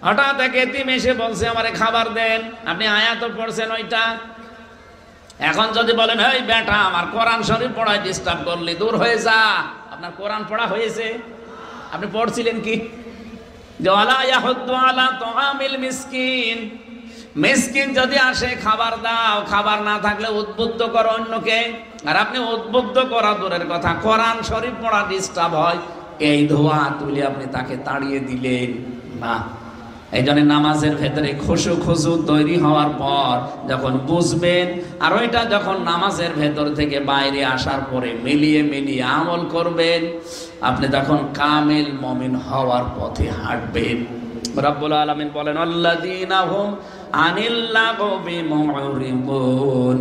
হঠাৎ এক এতিম এসে বলছে আমারে খাবার দেন, আপনি আয়াত পড়ছেন ওইটা, এখন যদি বলেন এই বেটা আমার কোরআন শরীফ পড়ায় ডিস্টার্ব করলি, দূর হয়ে যা, আপনার কোরআন পড়া হয়েছে? আপনি পড়ছিলেন কি যে ওয়ালা ইয়াহুদ্দু আলা তুআমিল মিসকিন, মিসকিন যদি আসে খাবার দাও, খাবার না থাকলে উদ্বুদ্ধ করো অন্যকে। আর আপনি উদ্বুদ্ধ করা দূরের কথা, কোরআন শরীফ পড়া ডিস্টার্ব হয়, এই ধোয়া তুলে আপনি তাকে তাড়িয়ে দিলেন না। এই জন্য নামাজের ভেতরে খুশু তৈরি হওয়ার পর যখন বুঝবেন, আর ওইটা যখন নামাজের ভেতর থেকে বাইরে আসার পরে মিলিয়ে মিলিয়ে আমল করবেন, আপনি তখন কামেল মুমিন হওয়ার পথে হাঁটবেন। রব্বুল আলামিন বলেন আল্লাযীনা হুম আনিল লাগবি মুরিবুন,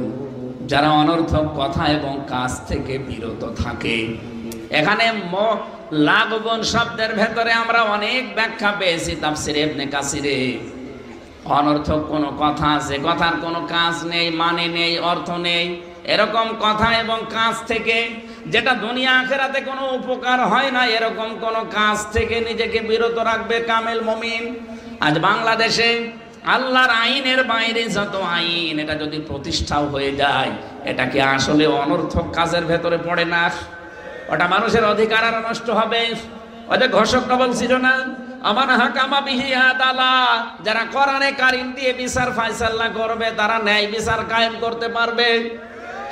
যারা অনর্থক কথা এবং কাজ থেকে বিরত থাকে। এখানে লাগবন শব্দের ভেতরে আমরা অনেক ব্যাখ্যা পেয়েছি তাফসিরে ইবনে কাসিরে। অনর্থক কোনো কথা আছে, কথার কোনো কাজ নেই, মানে নেই, অর্থ নেই, এরকম কথা এবং কাজ থেকে যেটা দুনিয়া আখিরাতে কোনো উপকার হয় না, এরকম কোনো কাজ থেকে নিজেকে বিরত রাখবে কামেল মুমিন। আজ বাংলাদেশে আল্লাহর আইনের বাইরে যত আইন, এটা যদি প্রতিষ্ঠাও হয়ে যায়, এটা কি আসলে অনর্থক কাজের ভেতরে পড়ে না? ওটা মানুষের অধিকার আর নষ্ট হবে। ওই যে ঘোষকটা বলছিল না, আমান হাকামা বিহি আদালা, যারা কোরআনে কারিম দিয়ে বিচার ফায়সালা করবে তারা ন্যায় বিচার কায়েম করতে পারবে।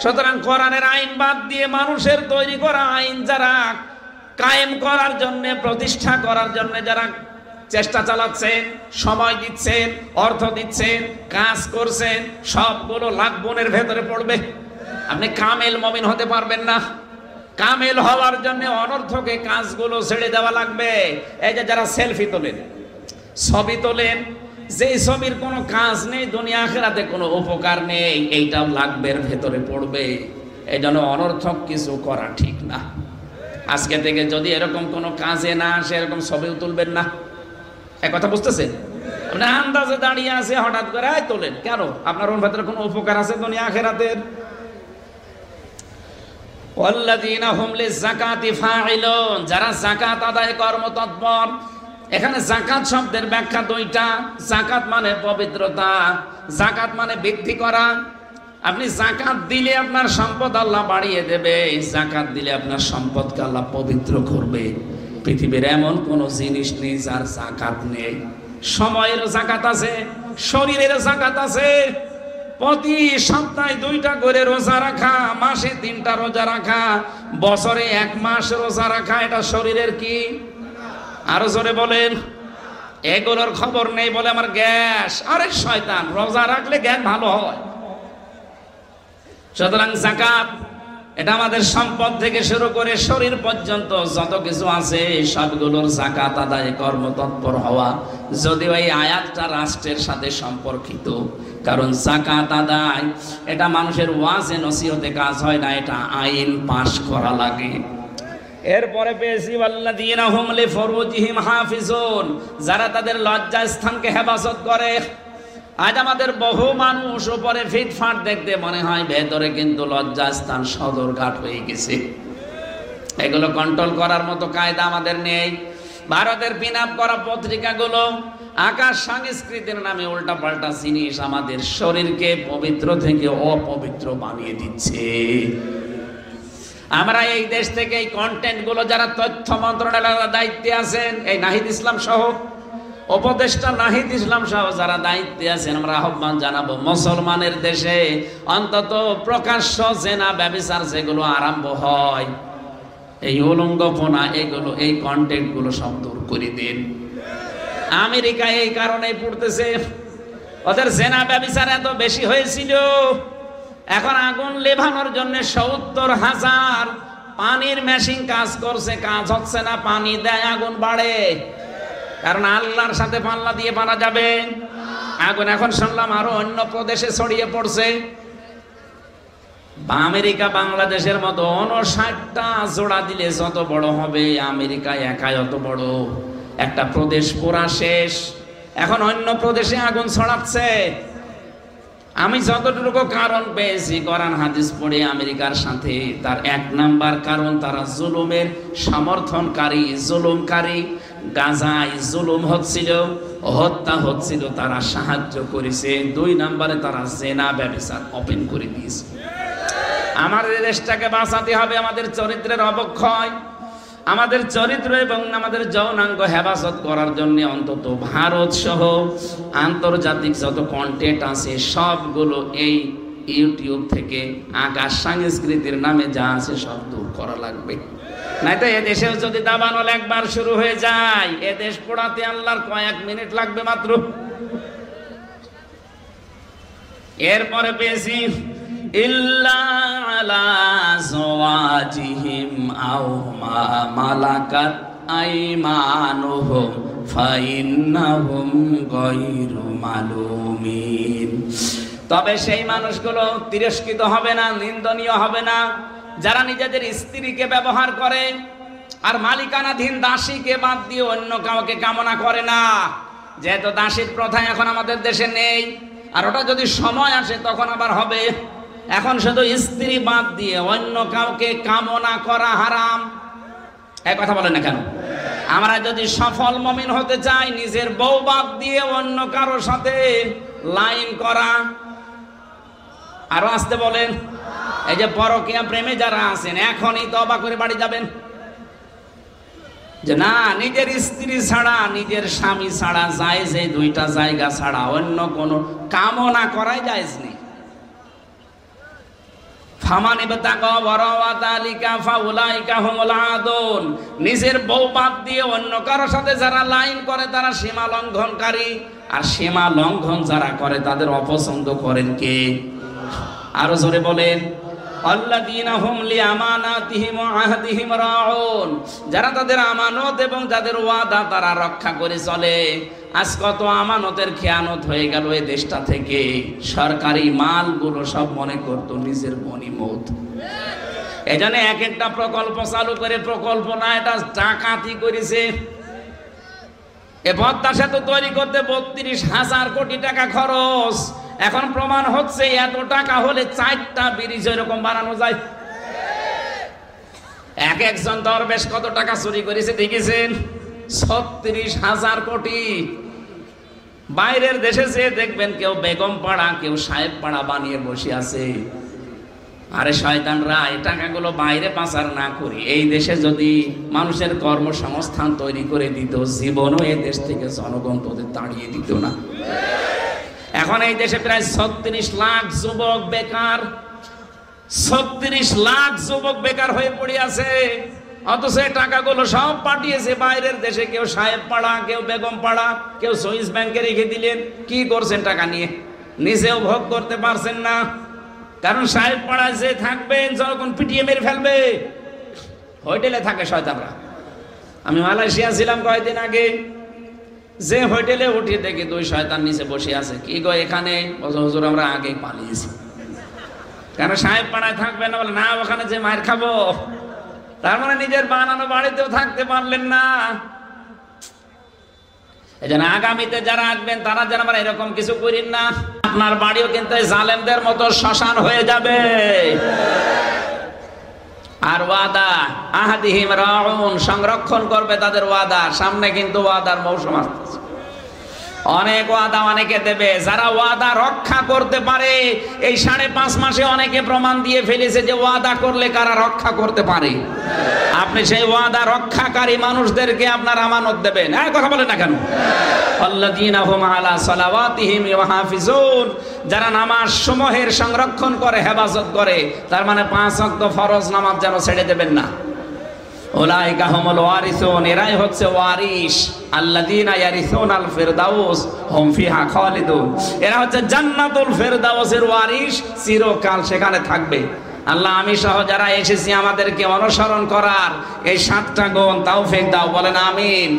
সুতরাং কোরআনের আইন বাদ দিয়ে মানুষের তৈরি করা আইন যারা কায়েম করার জন্য, প্রতিষ্ঠা করার জন্য যারা চেষ্টা চালাচ্ছেন, সময় দিচ্ছেন, অর্থ দিচ্ছেন, কাজ করছেন, সবগুলো লাগবনের ভেতরে পড়বে। আপনি কামেল মুমিন হতে পারবেন না। কামেল হওয়ার জন্য অনর্থকে কাজগুলো ছেড়ে দেওয়া লাগবে। এই যে যারা সেলফি তোলেন, ছবি তোলেন, যে ছবির কোনো কাজ নেই, দুনিয়া আখিরাতে কোনো উপকার নেই, এইটাও লাগবের ভেতরে পড়বে। এই জন্য অনর্থক কিছু করা ঠিক না। আজকে থেকে যদি এরকম কোনো কাজে না আসে, এরকম ছবিও তুলবেন না। এক কথা বুঝতেছেন? আপনি আন্দাজে দাঁড়িয়ে আছে, হঠাৎ করে তোলেন কেন? আপনার ওর ভেতরে কোনো উপকার আছে দুনিয়া আখিরাতের? ওয়াল্লাযীনা হুম লিযাকাতি ফাইলুন, যারা যাকাত আদায় কর্মতৎপর। এখানে যাকাত শব্দের ব্যাখ্যা দুইটা। যাকাত মানে পবিত্রতা, যাকাত মানে বৃদ্ধি করা। আপনি যাকাত দিলে আপনার সম্পদ আল্লাহ বাড়িয়ে দেবে, যাকাত দিলে আপনার সম্পদকে আল্লাহ পবিত্র করবে। পৃথিবীর এমন কোন জিনিস নেই যার যাকাত নেই। সময়ের যাকাত আছে, শরীরের যাকাত আছে। প্রতি সপ্তাহে 2টা করে রোজা রাখা, মাসে 3টা রোজা রাখা, বছরে 1 মাস রোজা রাখা, এটা শরীরের কি? আরো জোরে বলেন। এগুলোর খবর নেই বলে আমার গ্যাস। আরে শয়তান, রোজা রাখলে জ্ঞান ভালো হয়। সুতরাং যাকাত এটা আমাদের সম্পদ থেকে শুরু করে শরীর পর্যন্ত যত কিছু আছে সবগুলোর যাকাত আদায়ে কর্মতৎপর হওয়া। যদিও এই আয়াতটা রাষ্ট্রের সাথে সম্পর্কিত, কারণ যাকাত আদায় এটা মানুষের ওয়াজে নসিহতে কাজ হয় না, এটা আইন পাশ করা লাগে। এরপরে পেয়েছি ওয়াল্লাযীনা হুম লিফুরুজিহিম হাফিজুন, যারা তাদের লজ্জা স্থানকে হেফাজত করে। আজ আমাদের বহু মানুষ উপরে ফিটফাট দেখতে মনে হয়, ভেতরে কিন্তু লজ্জা স্থান সদরঘাট হয়ে গেছে। এগুলো কন্ট্রোল করার মতো কায়দা আমাদের নেই। ভারতের পিনআপ করা পত্রিকাগুলো আকাশ সংস্কৃতির নামে উল্টাপাল্টা জিনিস আমাদের শরীরকে পবিত্র থেকে অপবিত্র বানিয়ে দিচ্ছে। আমরা এই দেশ থেকে এই কন্টেন্ট গুলো যারা তথ্য মন্ত্রণালয়ের দায়িত্বে আছেন, এই নাহিদ ইসলাম সহ, উপদেষ্টা নাহিদ ইসলাম সহ যারা দায়িত্বে আছেন, আমরা আহ্বান জানাবো মুসলমানের দেশে অন্তত প্রকাশ্য জেনা ব্যভিচার যেগুলো আরম্ভ হয়, এই উলঙ্গপনা, এগুলো, এই কন্টেন্ট গুলো সব দূর করে দিন। আমেরিকা এই কারণে পড়তেছে, ওদের জেনা ব্যভিচার এত বেশি হয়েছিল, এখন আগুন লেভানোর জন্য ৭০,০০০ পানির মেশিন কাজ করছে, কাজ হচ্ছে না, পানি দেয় আগুন বাড়ে। কারণ আল্লাহর সাথে পাল্লা দিয়ে পারা যাবে আগুন। এখন শুনলাম আরো অন্য প্রদেশে ছড়িয়ে পড়ছে। আমেরিকা বাংলাদেশের মতো ৫৯টা জোড়া দিলে যত বড় হবে, আমেরিকা একাই অত বড়। একটা প্রদেশ পুরা শেষ, এখন অন্য প্রদেশে আগুন ছড়াচ্ছে। আমি যতটুকু কারণ পেয়েছি কোরআন হাদিস পড়ে আমেরিকার সাথে, তার 1 নাম্বার কারণ তারা জুলুমের সমর্থনকারী, জুলুমকারী। গাজায় জুলুম হচ্ছিল, হত্যা হচ্ছিল, তারা সাহায্য করেছে। 2 নাম্বারে তারা জেনা ব্যভিচার ওপেন করে দিয়েছে। আমাদের দেশটাকে বাঁচাতে হবে আমাদের চরিত্রের অবক্ষয়, আমাদের চরিত্র এবং আমাদের যৌনাঙ্গ হেফাজত করার জন্য অন্তত ভারত সহ আন্তর্জাতিক যত কন্টেন্ট আছে সবগুলো এই ইউটিউব থেকে আকাশ সংস্কৃতির নামে যা আছে সব দূর করা লাগবে। নাই তো এদেশেও যদি দাবানল একবার শুরু হয়ে যায়, এদেশ পোড়াতে আল্লাহর কয়েক মিনিট লাগবে মাত্র। এরপরে পেয়েছি ইল্লা আলা যাওয়াজিহিম আও মা মালাকাত আইমানুহুম ফাইন্নাহুম গায়রু মালুমিন। তবে সেই মানুষগুলো তিরস্কৃত হবে না, নিন্দনীয় হবে না, যারা নিজেদের স্ত্রীকে ব্যবহার করে আর মালিকানাধীন দাসীকে বাদ দিয়ে অন্য কাউকে কামনা করে না। যেহেতু দাসীর প্রথা এখন আমাদের দেশে নেই, আর ওটা যদি সময় আসে তখন আবার হবে। এখন শুধু স্ত্রী বাদ দিয়ে অন্য কাউকে কামনা করা হারাম। এক কথা বলেন না কেন? আমরা যদি সফল মুমিন হতে চাই, নিজের বউ বাদ দিয়ে অন্য কারোর সাথে লাইন করা। আরো আসতে বলেন। এই যে পরকীয়া প্রেমে যারা আছেন, এখনই তওবা করে বাড়ি যাবেন যে না, নিজের স্ত্রী ছাড়া, নিজের স্বামী ছাড়া জায়েজ এই 2টা জায়গা ছাড়া অন্য কোনো কামনা করাই জায়েজ নেই। নিজের বউ বাদ দিয়ে অন্য কারোর সাথে যারা লাইন করে তারা সীমা লঙ্ঘনকারী, আর সীমা লঙ্ঘন যারা করে তাদের অপছন্দ করেন কে? আরো জোরে বলেন। আল্লাযীনা হুম লিআমানাতিহিম ওয়া আহদিহিম রাউন, যারা তাদের আমানত এবং যাদের ওয়াদা তারা রক্ষা করে চলে। আজ কত আমানতের খেয়ানত হয়ে গেল এই দেশটা থেকে। সরকারি মালগুলো সব মনে করতো নিজের গনিমত। এজন্য এক একটা প্রকল্প চালু করে, প্রকল্প না এটা ডাকাতি করেছে। এ পদ্মা সেতু তৈরি করতে 32,000 কোটি টাকা খরচ। এখন প্রমাণ হচ্ছে এত টাকা হলে 4টা ব্রিজ এরকম বানানো যায়। একজন দরবেশ কত টাকা চুরি করেছে দেখেছেন? 36,000 কোটি। বাইরের দেশে যেয়ে দেখবেন কেউ বেগম পাড়া, কেউ সাহেব পাড়া বানিয়ে বসে আছে। আরে শয়তানরা, এই টাকাগুলো বাইরে পাচার না করি এই দেশে যদি মানুষের কর্মসংস্থান তৈরি করে দিত, জীবনও এই দেশ থেকে জনগণ তোদের তাড়িয়ে দিত না। এখন এই দেশে প্রায় 36 লাখ যুবক বেকার। 36 লাখ যুবক বেকার হয়ে পড়ে আছে। অথচ এই টাকাগুলো সব পাঠিয়েছে বাইরের দেশে। কেউ সাহেব পাড়া, কেউ বেগম পাড়া, কেউ সুইস ব্যাংকে রেখে দিলেন। কি করছেন টাকা নিয়ে? নিজেও ভোগ করতে পারছেন না। কারণ সাহেব পাড়ায় যে থাকবেন যখন পিটিয়ে মেরে ফেলবে। হোটেলে থাকে শয়তানরা। আমি মালয়েশিয়া ছিলাম কয়েকদিন আগে, যে হোটেলে উঠে দেখি 2 শয়তান নিচে বসে আছে। কি গো এখানে? হুজুর আমরা আগে পালিয়েছি। কেন সাহেব পাড়ায় থাকবেন না? বলে না, ওখানে যে মার খাবো। তার মানে নিজের বানানো বাড়িতেও থাকতে পারলেন না। এই জন্য আগামীতে যারা আসবেন তারা যেন আমরা এরকম কিছু করেন না। আপনার বাড়িও কিন্তু জালেমদের মতো শ্মশান হয়ে যাবে। আর ওয়াদা আহাদিহিম রাউন, সংরক্ষণ করবে তাদের ওয়াদা। সামনে কিন্তু ওয়াদার মৌসুম আসছে। অনেক ওয়াদা অনেকে দেবে। যারা ওয়াদা রক্ষা করতে পারে, এই 5.5 মাসে অনেকে প্রমাণ দিয়ে ফেলেছে যে ওয়াদা করলে কারা রক্ষা করতে পারে। আপনি সেই ওয়াদা রক্ষাকারী মানুষদেরকে আপনার আমানত দেবেন। হ্যাঁ, কথা বলেন না কেন? আল্লাযীনা হুম আলা সালাওয়াতিহিম ইউহাফিজুন, যারা নামাজ সমূহের সংরক্ষণ করে, হেফাজত করে। তার মানে 5 ওয়াক্ত ফরজ নামাজ যেন ছেড়ে দেবেন না। উলাইকা হুমুল ওয়ারিসুন, এরাই হচ্ছে ওয়ারিস। আল্লাযীনা ইয়ারিসুনাল ফিরদাউস হুম ফিহা খালিদুন, এরা হচ্ছে জান্নাতুল ফিরদাউসের ওয়ারিস, চিরকাল সেখানে থাকবে। আল্লাহ আমি সহ যারা এসেছি আমাদেরকে অনুসরণ করার এই 7টা গুণ তৌফিক দাও, বলেন আমিন।